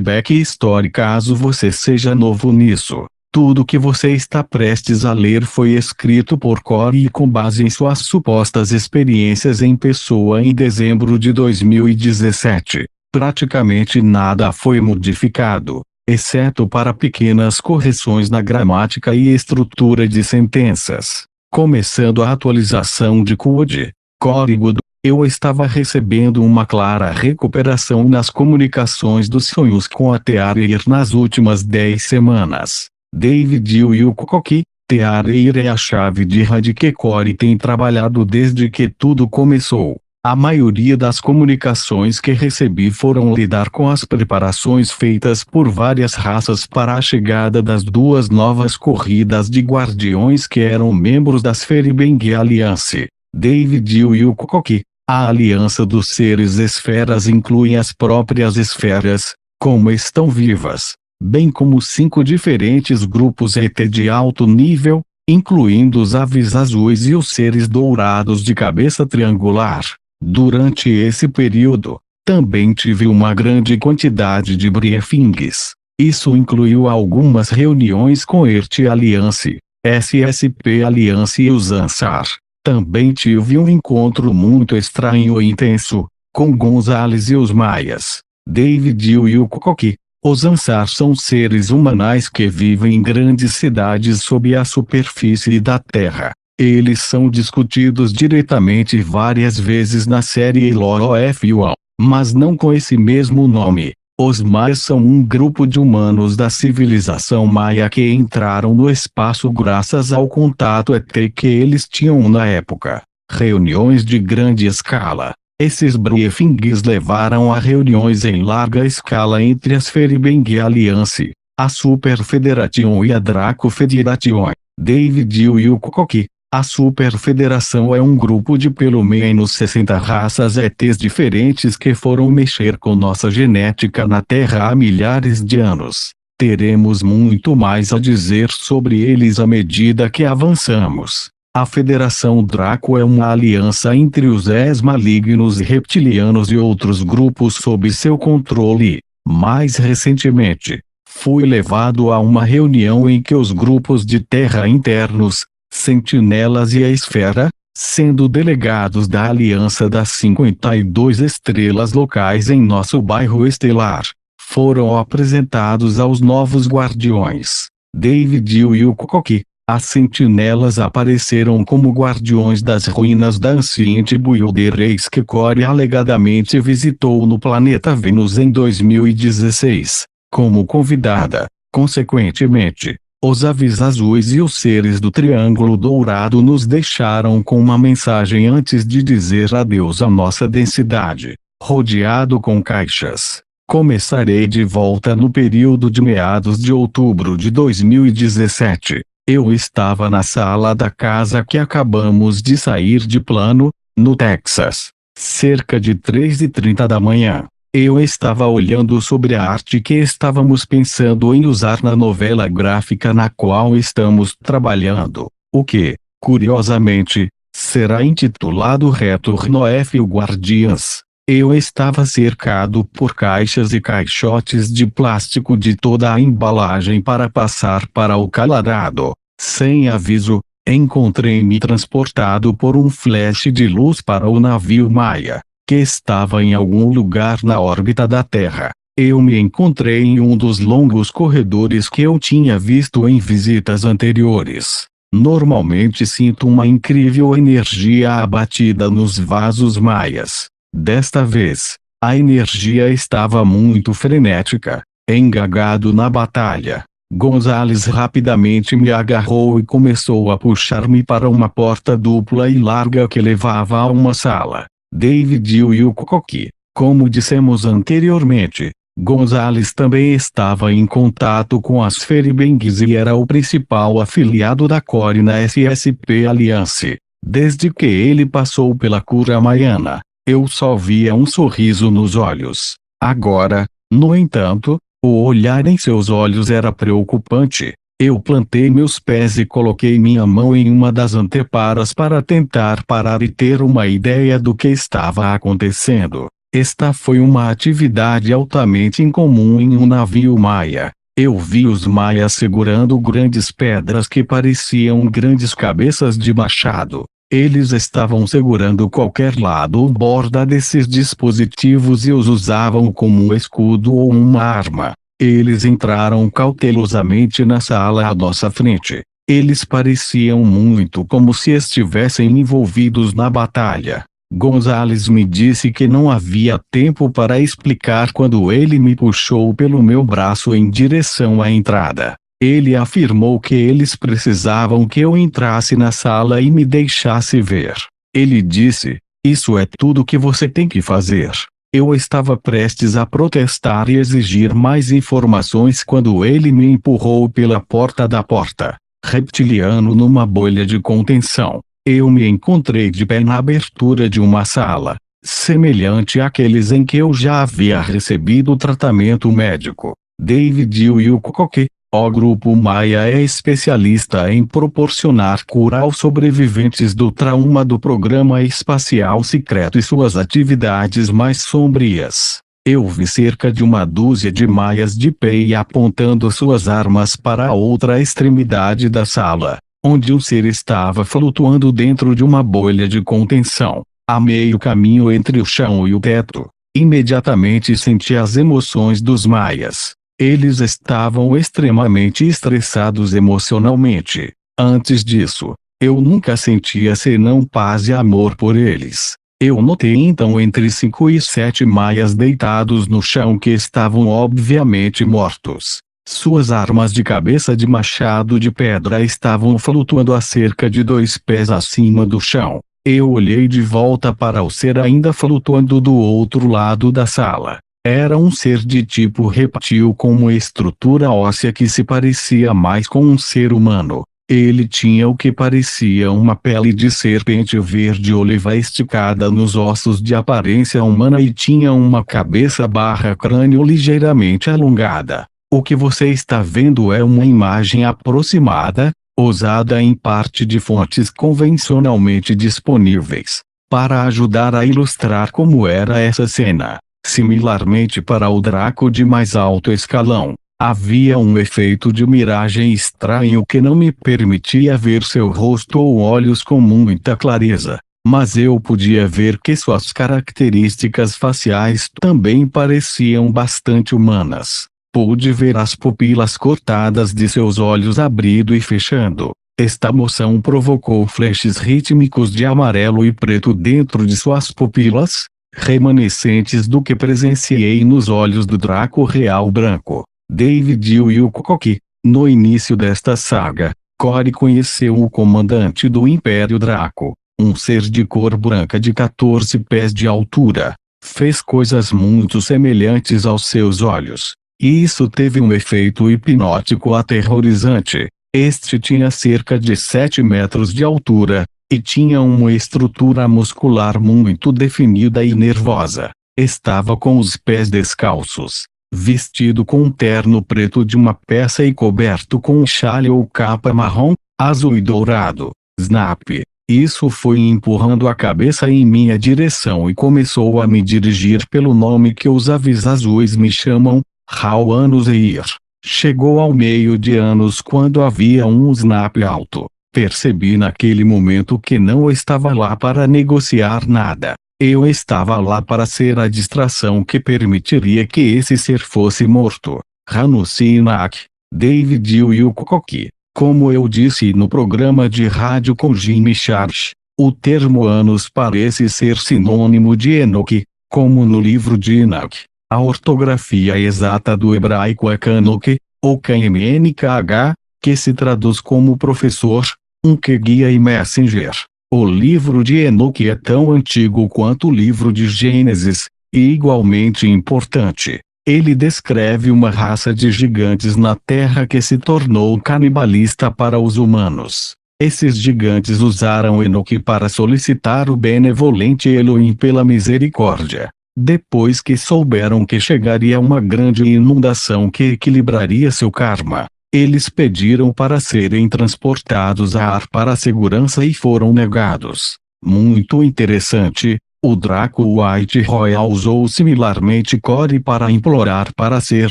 backstory caso você seja novo nisso. Tudo que você está prestes a ler foi escrito por Core e com base em suas supostas experiências em pessoa em dezembro de 2017. Praticamente nada foi modificado, exceto para pequenas correções na gramática e estrutura de sentenças. Começando a atualização de código, eu estava recebendo uma clara recuperação nas comunicações dos sonhos com a Teareir nas últimas 10 semanas. David Yukoki, Teareir é a chave de rádio que Core tem trabalhado desde que tudo começou. A maioria das comunicações que recebi foram lidar com as preparações feitas por várias raças para a chegada das duas novas corridas de guardiões que eram membros da Sferibeng Alliance. David Yukoki, a aliança dos seres esferas inclui as próprias esferas, como estão vivas, bem como 5 diferentes grupos ET de alto nível, incluindo os aves azuis e os seres dourados de cabeça triangular. Durante esse período, também tive uma grande quantidade de briefings. Isso incluiu algumas reuniões com Earth Alliance, SSP Alliance e os Ansar. Também tive um encontro muito estranho e intenso, com Gonzales e os Maias. David Yukoki. Os Ansar são seres humanais que vivem em grandes cidades sob a superfície da Terra. Eles são discutidos diretamente várias vezes na série LOF1, mas não com esse mesmo nome. Os Maias são um grupo de humanos da civilização Maia que entraram no espaço graças ao contato ET que eles tinham na época. Reuniões de grande escala. Esses briefings levaram a reuniões em larga escala entre a Sferibeng Alliance, a Super Federation e a Draco Federation. David Yukoki. A Super Federação é um grupo de pelo menos 60 raças ETs diferentes que foram mexer com nossa genética na Terra há milhares de anos. Teremos muito mais a dizer sobre eles à medida que avançamos. A Federação Draco é uma aliança entre os malignos e reptilianos e outros grupos sob seu controle. Mais recentemente, fui levado a uma reunião em que os grupos de Terra internos, Sentinelas e a Esfera, sendo delegados da Aliança das 52 estrelas locais em nosso bairro estelar, foram apresentados aos novos guardiões. David Yukoki. As Sentinelas apareceram como guardiões das ruínas da Ancient Builder Race que Core alegadamente visitou no planeta Vênus em 2016, como convidada. Consequentemente, os aves azuis e os seres do Triângulo Dourado nos deixaram com uma mensagem antes de dizer adeus à nossa densidade, rodeado com caixas. Começarei de volta no período de meados de outubro de 2017. Eu estava na sala da casa que acabamos de sair de Plano, no Texas. Cerca de 3h30 da manhã. Eu estava olhando sobre a arte que estávamos pensando em usar na novela gráfica na qual estamos trabalhando, o que, curiosamente, será intitulado Return of Guardians. Eu estava cercado por caixas e caixotes de plástico de toda a embalagem para passar para o Colorado. Sem aviso, encontrei-me transportado por um flash de luz para o navio Maia, que estava em algum lugar na órbita da Terra. Eu me encontrei em um dos longos corredores que eu tinha visto em visitas anteriores. Normalmente sinto uma incrível energia abatida nos vasos maias. Desta vez, a energia estava muito frenética, engagado na batalha. Gonzales rapidamente me agarrou e começou a puxar-me para uma porta dupla e larga que levava a uma sala. David e o Kokoki, como dissemos anteriormente, Gonzales também estava em contato com as Feribengues e era o principal afiliado da Core na SSP Alliance. Desde que ele passou pela cura maiana, eu só via um sorriso nos olhos. Agora, no entanto, o olhar em seus olhos era preocupante. Eu plantei meus pés e coloquei minha mão em uma das anteparas para tentar parar e ter uma ideia do que estava acontecendo. Esta foi uma atividade altamente incomum em um navio maia. Eu vi os maias segurando grandes pedras que pareciam grandes cabeças de machado. Eles estavam segurando qualquer lado ou borda desses dispositivos e os usavam como um escudo ou uma arma. Eles entraram cautelosamente na sala à nossa frente. Eles pareciam muito como se estivessem envolvidos na batalha. Gonzales me disse que não havia tempo para explicar quando ele me puxou pelo meu braço em direção à entrada. Ele afirmou que eles precisavam que eu entrasse na sala e me deixasse ver. Ele disse: "Isso é tudo que você tem que fazer." Eu estava prestes a protestar e exigir mais informações quando ele me empurrou pela porta da porta. Reptiliano numa bolha de contenção. Eu me encontrei de pé na abertura de uma sala, semelhante àqueles em que eu já havia recebido tratamento médico. David e o Kokoki, o grupo Maia é especialista em proporcionar cura aos sobreviventes do trauma do programa espacial secreto e suas atividades mais sombrias. Eu vi cerca de uma dúzia de maias de pé e apontando suas armas para a outra extremidade da sala, onde um ser estava flutuando dentro de uma bolha de contenção, a meio caminho entre o chão e o teto. Imediatamente senti as emoções dos maias. Eles estavam extremamente estressados emocionalmente. Antes disso, eu nunca sentia senão paz e amor por eles. Eu notei então entre 5 e 7 maias deitados no chão que estavam obviamente mortos. Suas armas de cabeça de machado de pedra estavam flutuando a cerca de 2 pés acima do chão. Eu olhei de volta para o ser ainda flutuando do outro lado da sala. Era um ser de tipo reptil com uma estrutura óssea que se parecia mais com um ser humano. Ele tinha o que parecia uma pele de serpente verde-oliva esticada nos ossos de aparência humana e tinha uma cabeça/crânio ligeiramente alongada. O que você está vendo é uma imagem aproximada, usada em parte de fontes convencionalmente disponíveis, para ajudar a ilustrar como era essa cena. Similarmente para o Draco de mais alto escalão, havia um efeito de miragem estranho que não me permitia ver seu rosto ou olhos com muita clareza, mas eu podia ver que suas características faciais também pareciam bastante humanas. Pude ver as pupilas cortadas de seus olhos abrindo e fechando. Esta moção provocou flashes rítmicos de amarelo e preto dentro de suas pupilas, remanescentes do que presenciei nos olhos do Draco Real Branco. David e o Kokoki, no início desta saga, Core conheceu o comandante do Império Draco, um ser de cor branca de 14 pés de altura. Fez coisas muito semelhantes aos seus olhos, e isso teve um efeito hipnótico aterrorizante. Este tinha cerca de 7 metros de altura, e tinha uma estrutura muscular muito definida e nervosa. Estava com os pés descalços, vestido com um terno preto de uma peça e coberto com um chale ou capa marrom, azul e dourado. Snap! Isso foi empurrando a cabeça em minha direção e começou a me dirigir pelo nome que os aves azuis me chamam, Rauanus Eir. Chegou ao meio de anos quando havia um Snap alto. Percebi naquele momento que não estava lá para negociar nada. Eu estava lá para ser a distração que permitiria que esse ser fosse morto. Hanusinak, David e o Kokoki. Como eu disse no programa de rádio com Jimmy Charles, o termo anos parece ser sinônimo de Enoque, como no livro de Enoch. A ortografia exata do hebraico é Kanok, ou KMNKH, que se traduz como professor, um que guia e messenger. O livro de Enoque é tão antigo quanto o livro de Gênesis, e igualmente importante. Ele descreve uma raça de gigantes na Terra que se tornou canibalista para os humanos. Esses gigantes usaram Enoque para solicitar o benevolente Elohim pela misericórdia. Depois que souberam que chegaria uma grande inundação que equilibraria seu karma, eles pediram para serem transportados a ar para a segurança e foram negados. Muito interessante, o Draco White Royal usou similarmente Core para implorar para ser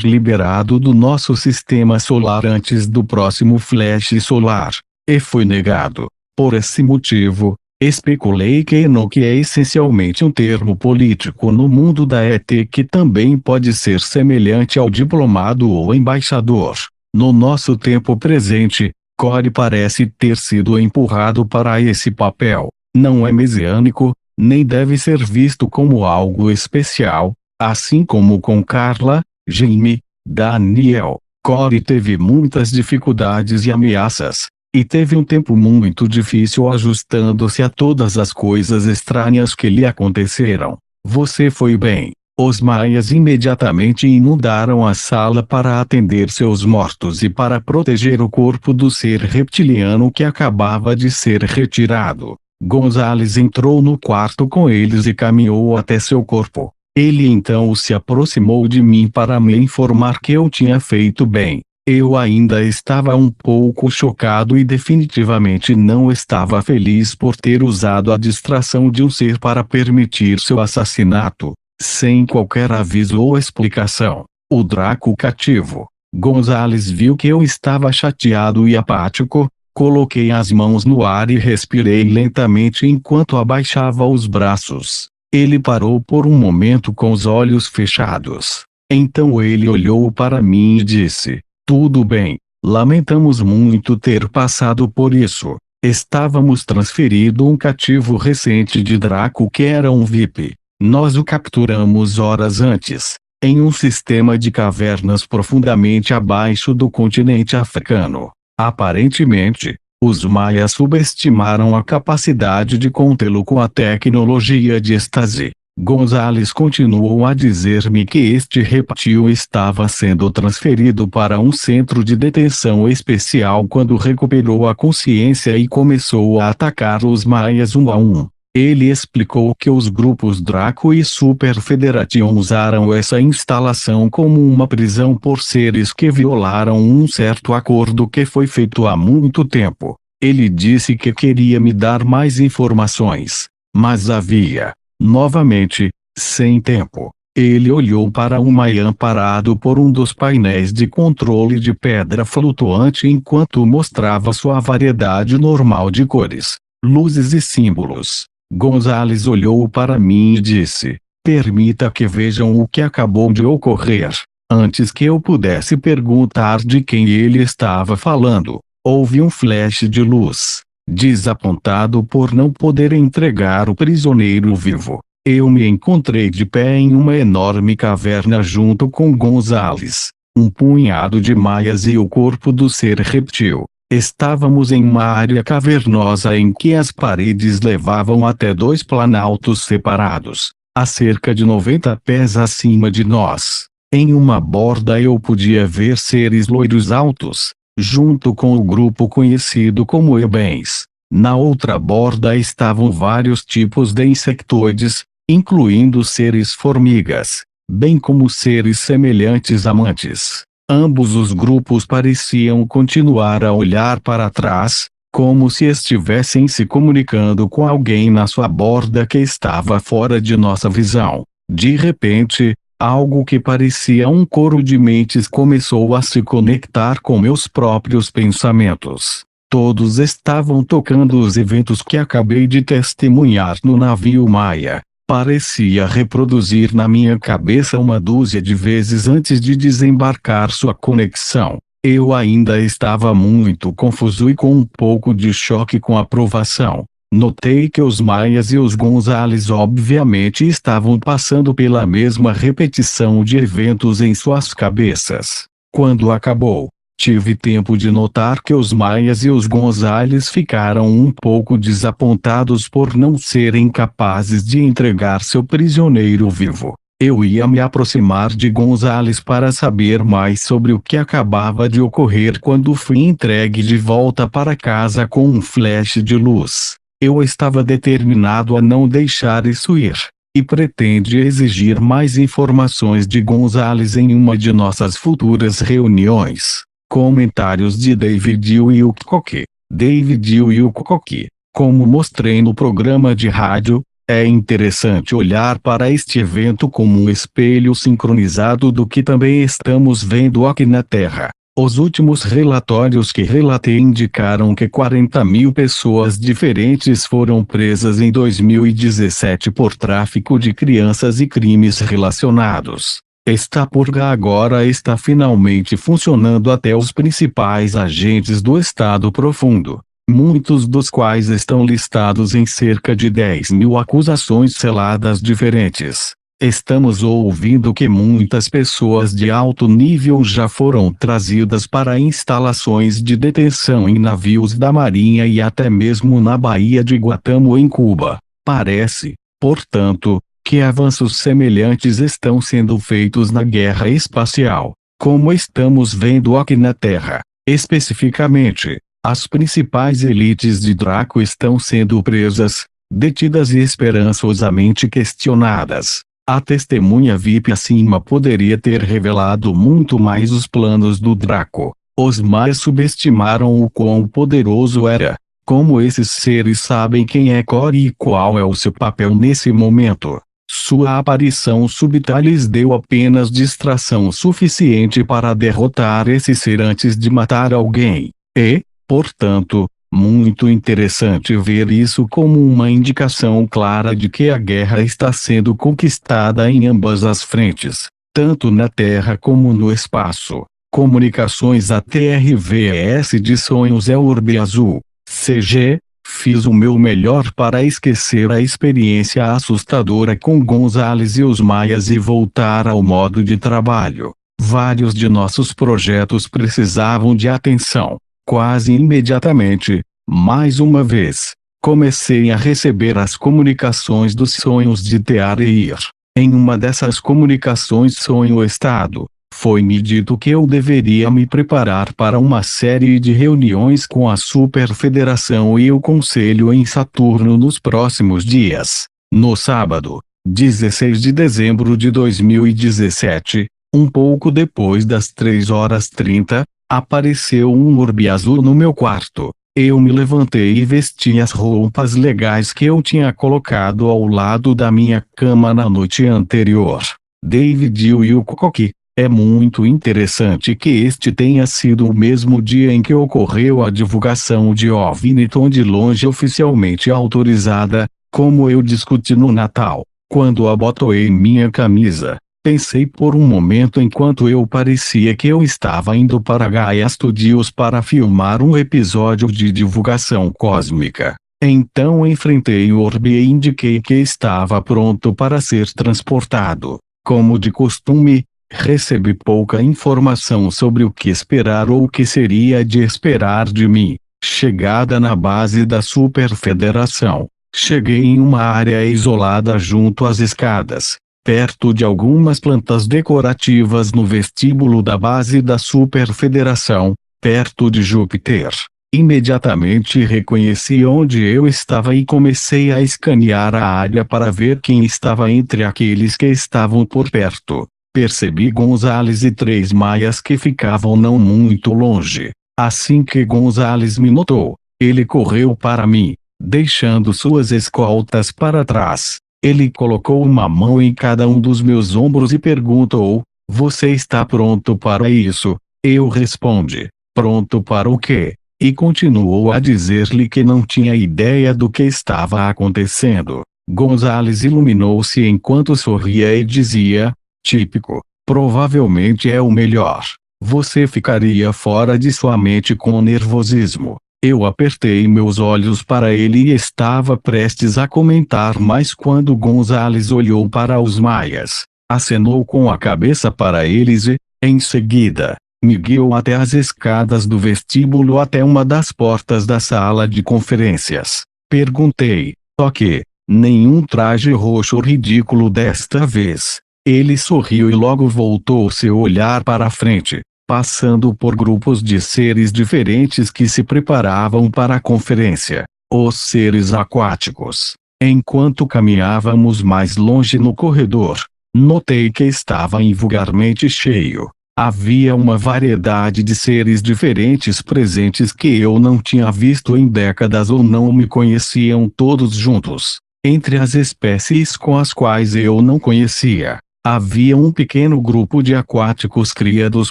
liberado do nosso sistema solar antes do próximo flash solar, e foi negado. Por esse motivo, especulei que Enoque é essencialmente um termo político no mundo da ET que também pode ser semelhante ao diplomado ou embaixador. No nosso tempo presente, Core parece ter sido empurrado para esse papel. Não é messiânico, nem deve ser visto como algo especial, assim como com Carla, Jaime, Daniel. Core teve muitas dificuldades e ameaças, e teve um tempo muito difícil ajustando-se a todas as coisas estranhas que lhe aconteceram. Você foi bem. Os maias imediatamente inundaram a sala para atender seus mortos e para proteger o corpo do ser reptiliano que acabava de ser retirado. Gonzales entrou no quarto com eles e caminhou até seu corpo. Ele então se aproximou de mim para me informar que eu tinha feito bem. Eu ainda estava um pouco chocado e definitivamente não estava feliz por ter usado a distração de um ser para permitir seu assassinato, sem qualquer aviso ou explicação. O Draco cativo. Gonzales viu que eu estava chateado e apático. Coloquei as mãos no ar e respirei lentamente enquanto abaixava os braços. Ele parou por um momento com os olhos fechados. Então ele olhou para mim e disse: "Tudo bem. Lamentamos muito ter passado por isso. Estávamos transferindo um cativo recente de Draco que era um VIP. Nós o capturamos horas antes, em um sistema de cavernas profundamente abaixo do continente africano. Aparentemente, os maias subestimaram a capacidade de contê-lo com a tecnologia de êxtase." Gonzales continuou a dizer-me que este reptil estava sendo transferido para um centro de detenção especial quando recuperou a consciência e começou a atacar os maias um a um. Ele explicou que os grupos Draco e Super Federation usaram essa instalação como uma prisão por seres que violaram um certo acordo que foi feito há muito tempo. Ele disse que queria me dar mais informações, mas havia, novamente, sem tempo. Ele olhou para um Mayan parado por um dos painéis de controle de pedra flutuante enquanto mostrava sua variedade normal de cores, luzes e símbolos. Gonzales olhou para mim e disse: "Permita que vejam o que acabou de ocorrer." Antes que eu pudesse perguntar de quem ele estava falando, houve um flash de luz. Desapontado por não poder entregar o prisioneiro vivo, eu me encontrei de pé em uma enorme caverna junto com Gonzales, um punhado de maias e o corpo do ser reptil. Estávamos em uma área cavernosa em que as paredes levavam até 2 planaltos separados, a cerca de 90 pés acima de nós. Em uma borda eu podia ver seres loiros altos, junto com o grupo conhecido como Ebens. Na outra borda estavam vários tipos de insectoides, incluindo seres formigas, bem como seres semelhantes a mantis. Ambos os grupos pareciam continuar a olhar para trás, como se estivessem se comunicando com alguém na sua borda que estava fora de nossa visão. De repente, algo que parecia um coro de mentes começou a se conectar com meus próprios pensamentos. Todos estavam tocando os eventos que acabei de testemunhar no navio Maia. Parecia reproduzir na minha cabeça uma dúzia de vezes antes de desembarcar sua conexão. Eu ainda estava muito confuso e com um pouco de choque com a provação. Notei que os maias e os Gonzales obviamente estavam passando pela mesma repetição de eventos em suas cabeças. Quando acabou, tive tempo de notar que os Maias e os Gonzales ficaram um pouco desapontados por não serem capazes de entregar seu prisioneiro vivo. Eu ia me aproximar de Gonzales para saber mais sobre o que acabava de ocorrer quando fui entregue de volta para casa com um flash de luz. Eu estava determinado a não deixar isso ir, e pretende exigir mais informações de Gonzales em uma de nossas futuras reuniões. Comentários de David Wilcock. David Wilcock. Como mostrei no programa de rádio, é interessante olhar para este evento como um espelho sincronizado do que também estamos vendo aqui na Terra. Os últimos relatórios que relatei indicaram que 40.000 pessoas diferentes foram presas em 2017 por tráfico de crianças e crimes relacionados. Esta purga agora está finalmente funcionando até os principais agentes do Estado Profundo, muitos dos quais estão listados em cerca de 10.000 acusações seladas diferentes. Estamos ouvindo que muitas pessoas de alto nível já foram trazidas para instalações de detenção em navios da Marinha e até mesmo na Baía de Guantánamo em Cuba. Parece, portanto, que avanços semelhantes estão sendo feitos na guerra espacial, como estamos vendo aqui na Terra. Especificamente, as principais elites de Draco estão sendo presas, detidas e esperançosamente questionadas. A testemunha VIP acima poderia ter revelado muito mais os planos do Draco. Os Maias subestimaram o quão poderoso era. Como esses seres sabem quem é Core e qual é o seu papel nesse momento? Sua aparição súbita lhes deu apenas distração suficiente para derrotar esse ser antes de matar alguém. E, portanto, muito interessante ver isso como uma indicação clara de que a guerra está sendo conquistada em ambas as frentes, tanto na Terra como no espaço. Comunicações ATRVS de Sonhos é Orbe Azul. CG, fiz o meu melhor para esquecer a experiência assustadora com Gonzales e os Maias e voltar ao modo de trabalho. Vários de nossos projetos precisavam de atenção. Quase imediatamente, mais uma vez, comecei a receber as comunicações dos sonhos de Tear e Ir. Em uma dessas comunicações sonho-estado, foi-me dito que eu deveria me preparar para uma série de reuniões com a Superfederação e o Conselho em Saturno nos próximos dias. No sábado, 16 de dezembro de 2017, um pouco depois das 3h30, apareceu um orbe azul no meu quarto. Eu me levantei e vesti as roupas legais que eu tinha colocado ao lado da minha cama na noite anterior. David Wilcock. É muito interessante que este tenha sido o mesmo dia em que ocorreu a divulgação de OVNI tão de longe oficialmente autorizada, como eu discuti no Natal. Quando abotoei minha camisa, pensei por um momento enquanto eu parecia que eu estava indo para Gaia Studios para filmar um episódio de divulgação cósmica. Então enfrentei o orbe e indiquei que estava pronto para ser transportado. Como de costume, recebi pouca informação sobre o que esperar ou o que seria de esperar de mim. Chegada na base da Superfederação, cheguei em uma área isolada junto às escadas, perto de algumas plantas decorativas no vestíbulo da base da Superfederação, perto de Júpiter. Imediatamente reconheci onde eu estava e comecei a escanear a área para ver quem estava entre aqueles que estavam por perto. Percebi Gonzales e 3 Maias que ficavam não muito longe. Assim que Gonzales me notou, ele correu para mim, deixando suas escoltas para trás. Ele colocou uma mão em cada um dos meus ombros e perguntou: "Você está pronto para isso?" Eu respondi: "Pronto para o quê?" E continuou a dizer-lhe que não tinha ideia do que estava acontecendo. Gonzales iluminou-se enquanto sorria e dizia: "Típico, provavelmente é o melhor. Você ficaria fora de sua mente com nervosismo." Eu apertei meus olhos para ele e estava prestes a comentar mais quando Gonzales olhou para os Maias, acenou com a cabeça para eles e, em seguida, Me guiou até as escadas do vestíbulo até uma das portas da sala de conferências. Perguntei: ok, nenhum traje roxo ridículo desta vez. Ele sorriu e logo voltou seu olhar para a frente, passando por grupos de seres diferentes que se preparavam para a conferência. Os seres aquáticos. Enquanto caminhávamos mais longe no corredor, notei que estava invulgarmente cheio. Havia uma variedade de seres diferentes presentes que eu não tinha visto em décadas ou não me conheciam todos juntos. Entre as espécies com as quais eu não conhecia, havia um pequeno grupo de aquáticos criados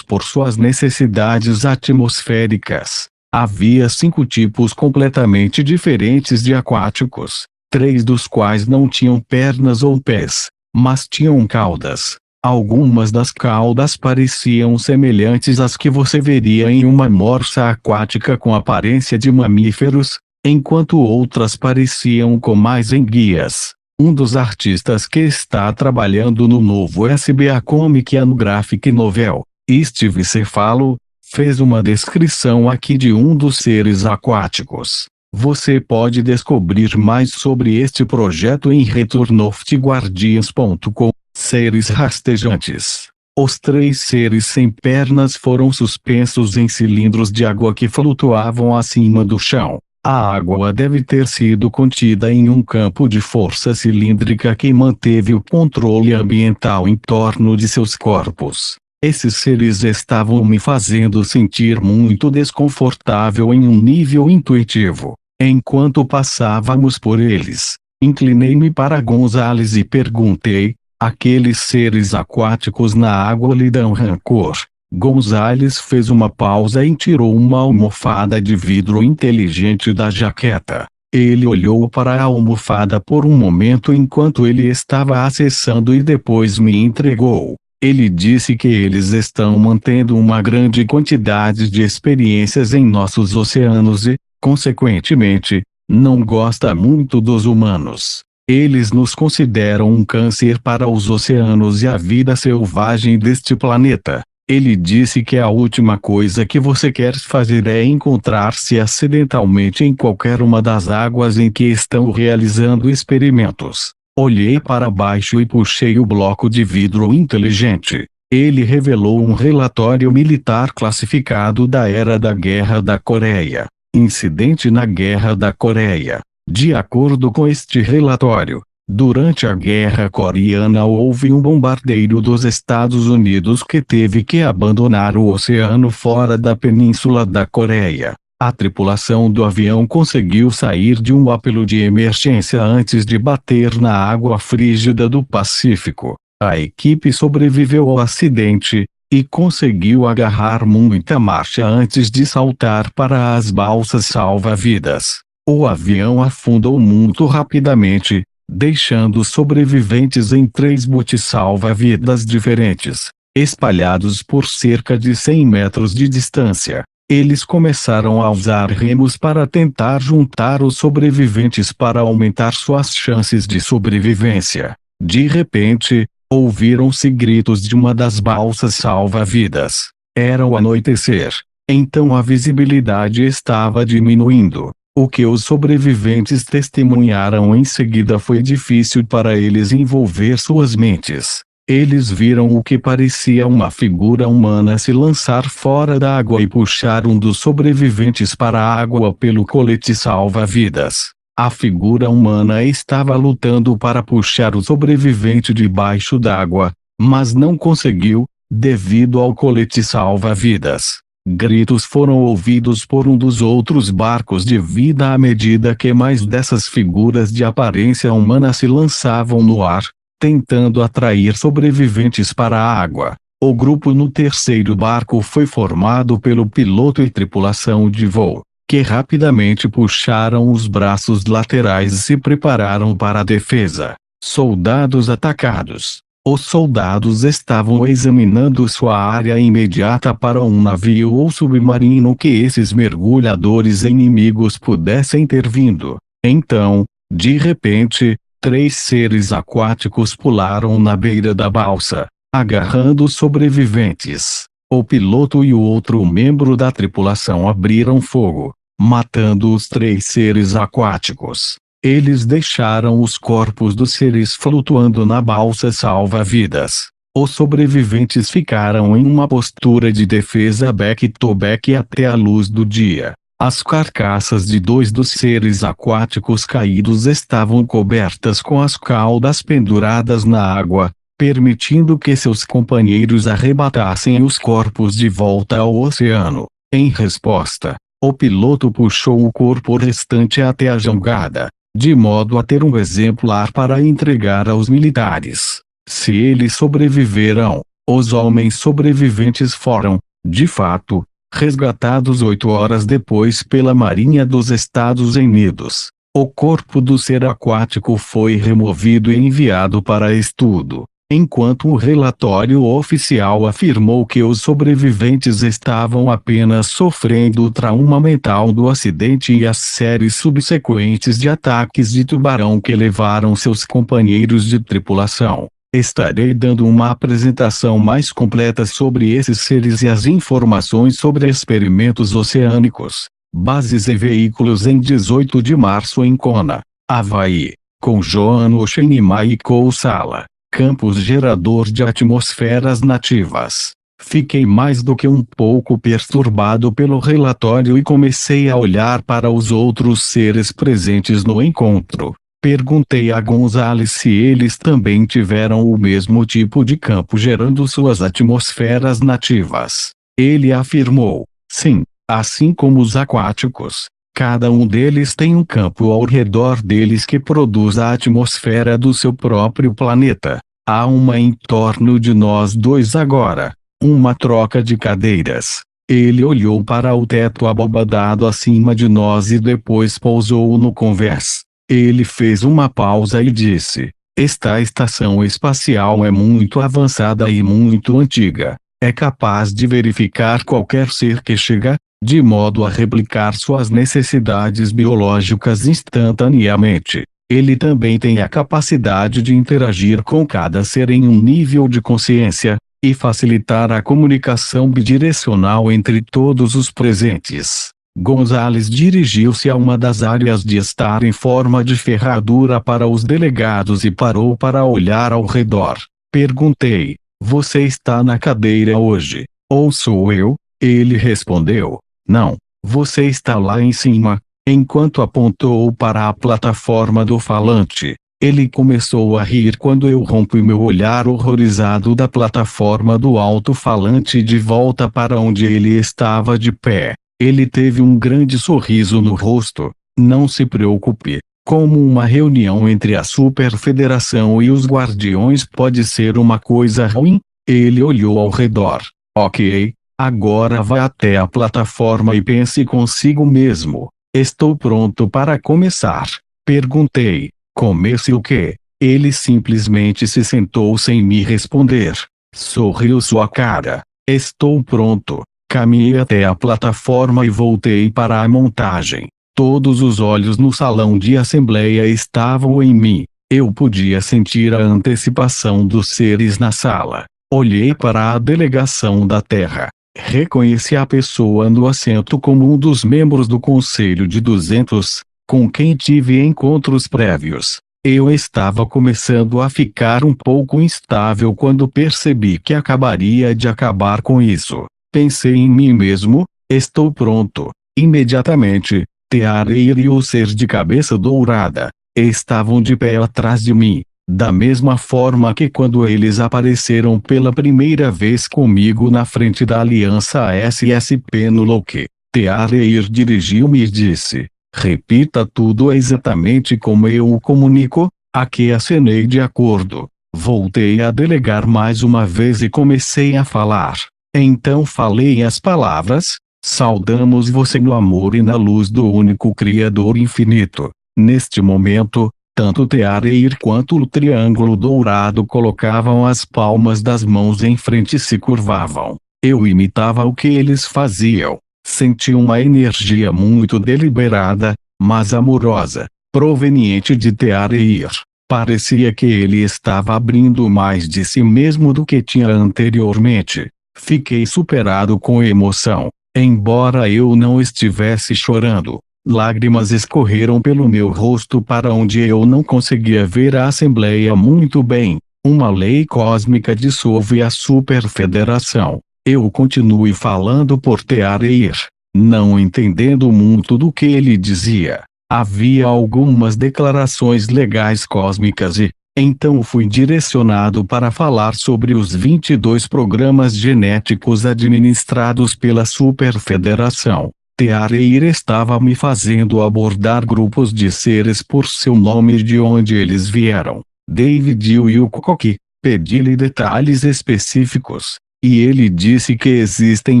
por suas necessidades atmosféricas. Havia 5 tipos completamente diferentes de aquáticos, 3 dos quais não tinham pernas ou pés, mas tinham caudas. Algumas das caudas pareciam semelhantes às que você veria em uma morsa aquática com aparência de mamíferos, enquanto outras pareciam com mais enguias. Um dos artistas que está trabalhando no novo SBA Comic and Graphic Novel, Steve Cefalo, fez uma descrição aqui de um dos seres aquáticos. Você pode descobrir mais sobre este projeto em returnoftguardians.com. Seres rastejantes. Os 3 seres sem pernas foram suspensos em cilindros de água que flutuavam acima do chão. A água deve ter sido contida em um campo de força cilíndrica que manteve o controle ambiental em torno de seus corpos. Esses seres estavam me fazendo sentir muito desconfortável em um nível intuitivo. Enquanto passávamos por eles, inclinei-me para Gonzales e perguntei: aqueles seres aquáticos na água lhe dão rancor? Gonzales fez uma pausa e tirou uma almofada de vidro inteligente da jaqueta. Ele olhou para a almofada por um momento enquanto ele estava acessando e depois me entregou. Ele disse que eles estão mantendo uma grande quantidade de experiências em nossos oceanos e, consequentemente, não gosta muito dos humanos. Eles nos consideram um câncer para os oceanos e a vida selvagem deste planeta. Ele disse que a última coisa que você quer fazer é encontrar-se acidentalmente em qualquer uma das águas em que estão realizando experimentos. Olhei para baixo e puxei o bloco de vidro inteligente. Ele revelou um relatório militar classificado da era da Guerra da Coreia. Incidente na Guerra da Coreia. De acordo com este relatório, durante a Guerra Coreana houve um bombardeiro dos Estados Unidos que teve que abandonar o oceano fora da Península da Coreia. A tripulação do avião conseguiu sair de um apelo de emergência antes de bater na água frígida do Pacífico. A equipe sobreviveu ao acidente e conseguiu agarrar muita marcha antes de saltar para as balsas salva-vidas. O avião afundou muito rapidamente, deixando os sobreviventes em 3 botes salva-vidas diferentes, espalhados por cerca de 100 metros de distância. Eles começaram a usar remos para tentar juntar os sobreviventes para aumentar suas chances de sobrevivência. De repente, ouviram-se gritos de uma das balsas salva-vidas. Era o anoitecer. Então a visibilidade estava diminuindo. O que os sobreviventes testemunharam em seguida foi difícil para eles envolver suas mentes. Eles viram o que parecia uma figura humana se lançar fora da água e puxar um dos sobreviventes para a água pelo colete salva-vidas. A figura humana estava lutando para puxar o sobrevivente debaixo d'água, mas não conseguiu, devido ao colete salva-vidas. Gritos foram ouvidos por um dos outros barcos de vida à medida que mais dessas figuras de aparência humana se lançavam no ar, tentando atrair sobreviventes para a água. O grupo no terceiro barco foi formado pelo piloto e tripulação de voo, que rapidamente puxaram os braços laterais e se prepararam para a defesa. Soldados atacados. Os soldados estavam examinando sua área imediata para um navio ou submarino que esses mergulhadores inimigos pudessem ter vindo. Então, de repente, 3 seres aquáticos pularam na beira da balsa, agarrando os sobreviventes. O piloto e o outro membro da tripulação abriram fogo, matando os 3 seres aquáticos. Eles deixaram os corpos dos seres flutuando na balsa salva-vidas. Os sobreviventes ficaram em uma postura de defesa back-to-back até a luz do dia. As carcaças de 2 dos seres aquáticos caídos estavam cobertas com as caudas penduradas na água, permitindo que seus companheiros arrebatassem os corpos de volta ao oceano. Em resposta, o piloto puxou o corpo restante até a jangada, de modo a ter um exemplar para entregar aos militares. Se eles sobreviveram, os homens sobreviventes foram, de fato, resgatados 8 horas depois pela Marinha dos Estados Unidos. O corpo do ser aquático foi removido e enviado para estudo, enquanto o relatório oficial afirmou que os sobreviventes estavam apenas sofrendo o trauma mental do acidente e as séries subsequentes de ataques de tubarão que levaram seus companheiros de tripulação. Estarei dando uma apresentação mais completa sobre esses seres e as informações sobre experimentos oceânicos, bases e veículos em 18 de março em Kona, Havaí, com Joan Ochen e Michael Sala, campus gerador de atmosferas nativas. Fiquei mais do que um pouco perturbado pelo relatório e comecei a olhar para os outros seres presentes no encontro. Perguntei a Gonzales se eles também tiveram o mesmo tipo de campo gerando suas atmosferas nativas. Ele afirmou: sim, assim como os aquáticos, cada um deles tem um campo ao redor deles que produz a atmosfera do seu próprio planeta. Há uma em torno de nós dois agora. Uma troca de cadeiras. Ele olhou para o teto abobadado acima de nós e depois pousou no convés. Ele fez uma pausa e disse: esta estação espacial é muito avançada e muito antiga. É capaz de verificar qualquer ser que chega, de modo a replicar suas necessidades biológicas instantaneamente. Ele também tem a capacidade de interagir com cada ser em um nível de consciência, e facilitar a comunicação bidirecional entre todos os presentes. Gonzales dirigiu-se a uma das áreas de estar em forma de ferradura para os delegados e parou para olhar ao redor. Perguntei: você está na cadeira hoje, ou sou eu? Ele respondeu: não, você está lá em cima, enquanto apontou para a plataforma do falante. Ele começou a rir quando eu rompi meu olhar horrorizado da plataforma do alto-falante de volta para onde ele estava de pé. Ele teve um grande sorriso no rosto. Não se preocupe. Como uma reunião entre a Superfederação e os Guardiões pode ser uma coisa ruim? Ele olhou ao redor. Ok, agora vá até a plataforma e pense consigo mesmo. Estou pronto para começar. Perguntei. Comece o quê? Ele simplesmente se sentou sem me responder. Sorriu sua cara. Estou pronto. Caminhei até a plataforma e voltei para a montagem. Todos os olhos no salão de assembleia estavam em mim. Eu podia sentir a antecipação dos seres na sala. Olhei para a delegação da Terra. Reconheci a pessoa no assento como um dos membros do Conselho de 200, com quem tive encontros prévios. Eu estava começando a ficar um pouco instável quando percebi que acabaria de acabar com isso. Pensei em mim mesmo: estou pronto. Imediatamente, Teareir e o ser de cabeça dourada estavam de pé atrás de mim, da mesma forma que quando eles apareceram pela primeira vez comigo na frente da aliança SSP no Loki. Teareir dirigiu-me e disse: repita tudo exatamente como eu o comunico. A que acenei de acordo. Voltei a delegar mais uma vez e comecei a falar. Então falei as palavras: saudamos você no amor e na luz do único Criador infinito. Neste momento, tanto Teareir quanto o Triângulo Dourado colocavam as palmas das mãos em frente e se curvavam. Eu imitava o que eles faziam. Senti uma energia muito deliberada, mas amorosa, proveniente de Teareir. Parecia que ele estava abrindo mais de si mesmo do que tinha anteriormente. Fiquei superado com emoção. Embora eu não estivesse chorando, lágrimas escorreram pelo meu rosto para onde eu não conseguia ver a Assembleia muito bem. Uma lei cósmica dissolve a Superfederação. Eu continuei falando por Teareir, não entendendo muito do que ele dizia. Havia algumas declarações legais cósmicas e, então fui direcionado para falar sobre os 22 programas genéticos administrados pela Superfederação. Teareir estava me fazendo abordar grupos de seres por seu nome e de onde eles vieram. David Wilcock. Pedi-lhe detalhes específicos, e ele disse que existem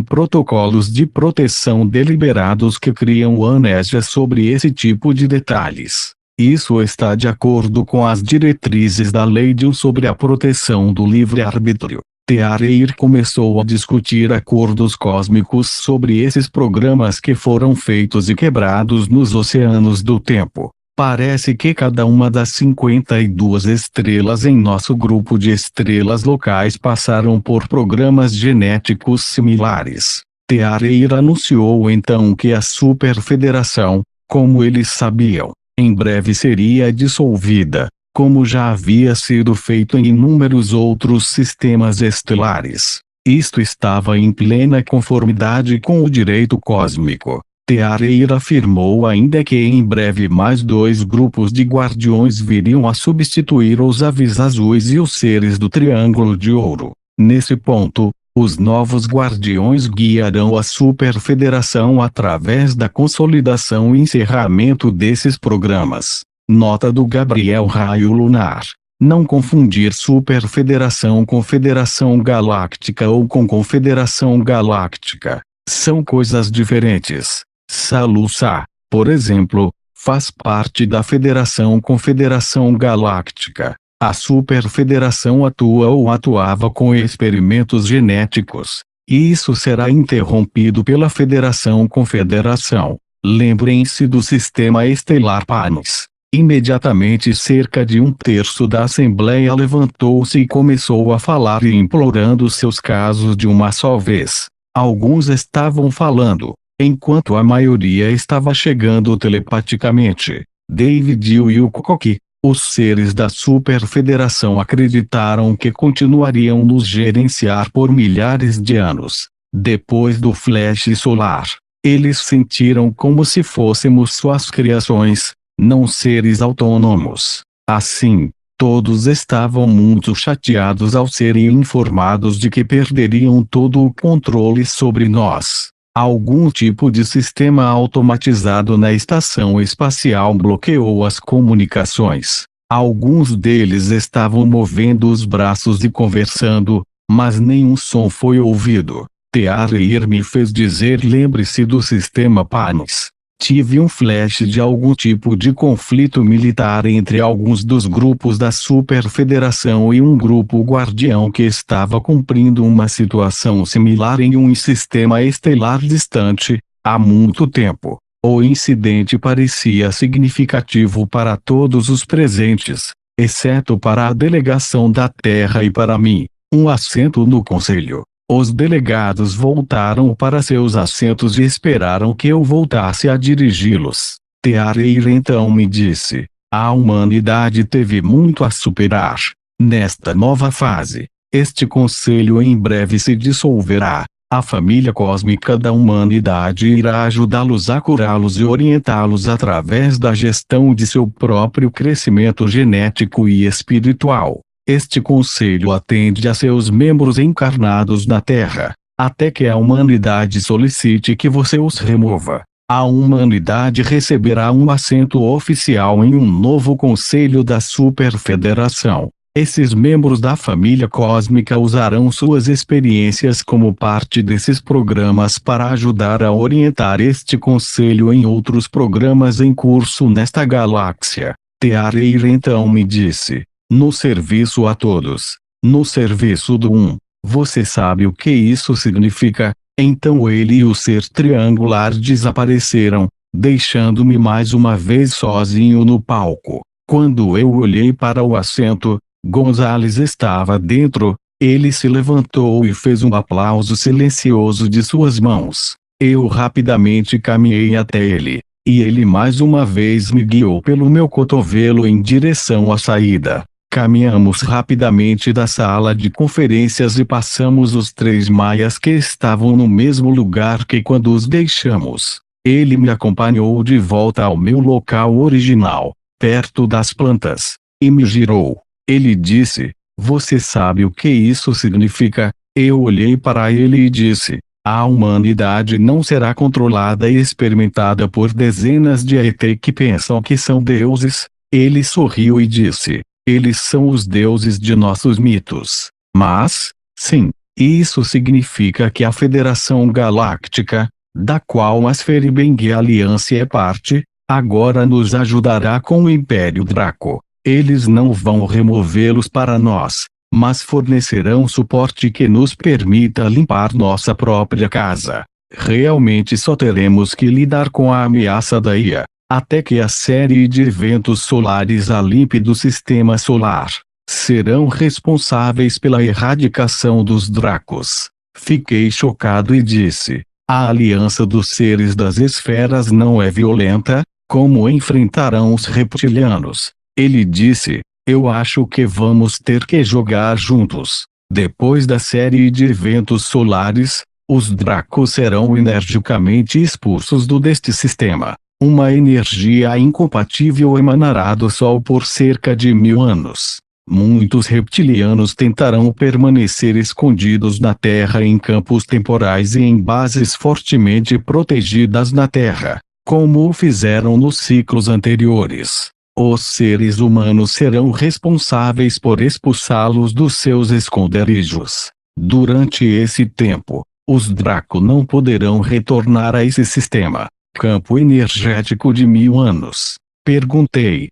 protocolos de proteção deliberados que criam amnésia sobre esse tipo de detalhes. Isso está de acordo com as diretrizes da Lei de sobre a proteção do livre-arbítrio. Teareir começou a discutir acordos cósmicos sobre esses programas que foram feitos e quebrados nos oceanos do tempo. Parece que cada uma das 52 estrelas em nosso grupo de estrelas locais passaram por programas genéticos similares. Teareir anunciou então que a Superfederação, como eles sabiam, em breve seria dissolvida, como já havia sido feito em inúmeros outros sistemas estelares. Isto estava em plena conformidade com o direito cósmico. Teareir afirmou ainda que em breve mais 2 grupos de guardiões viriam a substituir os aves azuis e os seres do Triângulo de Ouro. Nesse ponto, os novos guardiões guiarão a Superfederação através da consolidação e encerramento desses programas. Nota do Gabriel Raio Lunar. Não confundir Superfederação com Federação Galáctica ou com Confederação Galáctica. São coisas diferentes. Salusa, por exemplo, faz parte da Federação Confederação Galáctica. A Superfederação atua ou atuava com experimentos genéticos, e isso será interrompido pela Federação Confederação. Lembrem-se do sistema estelar Panis. Imediatamente cerca de 1/3 da Assembleia levantou-se e começou a falar e implorando seus casos de uma só vez. Alguns estavam falando, enquanto a maioria estava chegando telepaticamente. David Wilcock. Os seres da Superfederação acreditaram que continuariam nos gerenciar por milhares de anos. Depois do flash solar, eles sentiram como se fôssemos suas criações, não seres autônomos. Assim, todos estavam muito chateados ao serem informados de que perderiam todo o controle sobre nós. Algum tipo de sistema automatizado na estação espacial bloqueou as comunicações. Alguns deles estavam movendo os braços e conversando, mas nenhum som foi ouvido. Teareir me fez dizer: lembre-se do sistema Panis. Tive um flash de algum tipo de conflito militar entre alguns dos grupos da Superfederação e um grupo guardião que estava cumprindo uma situação similar em um sistema estelar distante, há muito tempo. O incidente parecia significativo para todos os presentes, exceto para a delegação da Terra e para mim, um assento no conselho. Os delegados voltaram para seus assentos e esperaram que eu voltasse a dirigi-los. Teareir então me disse: a humanidade teve muito a superar. Nesta nova fase, este conselho em breve se dissolverá. A família cósmica da humanidade irá ajudá-los a curá-los e orientá-los através da gestão de seu próprio crescimento genético e espiritual. Este conselho atende a seus membros encarnados na Terra, até que a humanidade solicite que você os remova. A humanidade receberá um assento oficial em um novo conselho da Superfederação. Esses membros da família cósmica usarão suas experiências como parte desses programas para ajudar a orientar este conselho em outros programas em curso nesta galáxia. Teareir então me disse: no serviço a todos, no serviço do um. Você sabe o que isso significa? Então ele e o ser triangular desapareceram, deixando-me mais uma vez sozinho no palco. Quando eu olhei para o assento, Gonzales estava dentro. Ele se levantou e fez um aplauso silencioso de suas mãos. Eu rapidamente caminhei até ele, e ele mais uma vez me guiou pelo meu cotovelo em direção à saída. Caminhamos rapidamente da sala de conferências e passamos os 3 maias que estavam no mesmo lugar que quando os deixamos. Ele me acompanhou de volta ao meu local original, perto das plantas, e me girou. Ele disse: "Você sabe o que isso significa?" Eu olhei para ele e disse: "A humanidade não será controlada e experimentada por dezenas de ET que pensam que são deuses." Ele sorriu e disse: "Eles são os deuses de nossos mitos. Mas, sim, isso significa que a Federação Galáctica, da qual a Sferibeng Alliance é parte, agora nos ajudará com o Império Draco. Eles não vão removê-los para nós, mas fornecerão suporte que nos permita limpar nossa própria casa. Realmente só teremos que lidar com a ameaça da IA, até que a série de eventos solares a limpe do sistema solar. Serão responsáveis pela erradicação dos Dracos." Fiquei chocado e disse: "A aliança dos seres das esferas não é violenta? Como enfrentarão os reptilianos?" Ele disse: "Eu acho que vamos ter que jogar juntos. Depois da série de eventos solares, os Dracos serão energicamente expulsos deste sistema. Uma energia incompatível emanará do Sol por cerca de 1000 anos. Muitos reptilianos tentarão permanecer escondidos na Terra em campos temporais e em bases fortemente protegidas na Terra, como o fizeram nos ciclos anteriores. Os seres humanos serão responsáveis por expulsá-los dos seus esconderijos. Durante esse tempo, os Draco não poderão retornar a esse sistema, campo energético de 1000 anos." Perguntei: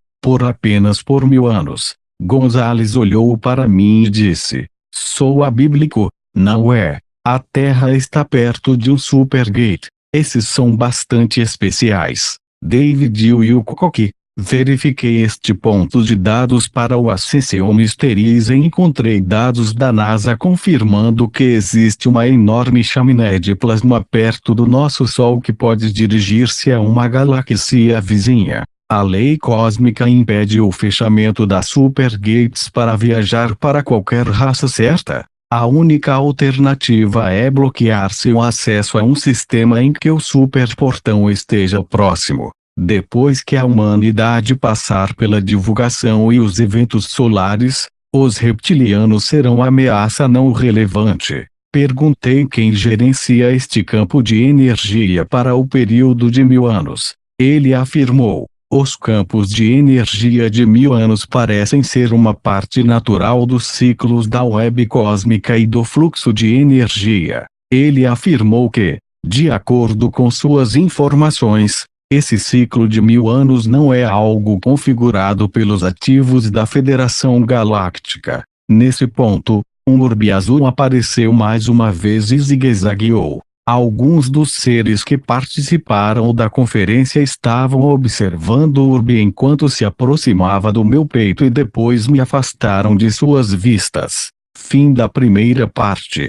apenas por 1000 anos?" Gonzales olhou para mim e disse: "Soa bíblico, não é? A Terra está perto de um supergate. Esses são bastante especiais." David Wilcock. Verifiquei este ponto de dados para o Ascension Mysteries e encontrei dados da NASA confirmando que existe uma enorme chaminé de plasma perto do nosso Sol que pode dirigir-se a uma galáxia vizinha. A lei cósmica impede o fechamento das supergates para viajar para qualquer raça certa. A única alternativa é bloquear seu acesso a um sistema em que o superportão esteja próximo. Depois que a humanidade passar pela divulgação e os eventos solares, os reptilianos serão ameaça não relevante. Perguntei quem gerencia este campo de energia para o período de 1000 anos. Ele afirmou: "Os campos de energia de 1000 anos parecem ser uma parte natural dos ciclos da web cósmica e do fluxo de energia." Ele afirmou que, de acordo com suas informações, esse ciclo de 1000 anos não é algo configurado pelos ativos da Federação Galáctica. Nesse ponto, um orbe azul apareceu mais uma vez e zigue-zagueou. Alguns dos seres que participaram da conferência estavam observando o orbe enquanto se aproximava do meu peito e depois me afastaram de suas vistas. Fim da primeira parte.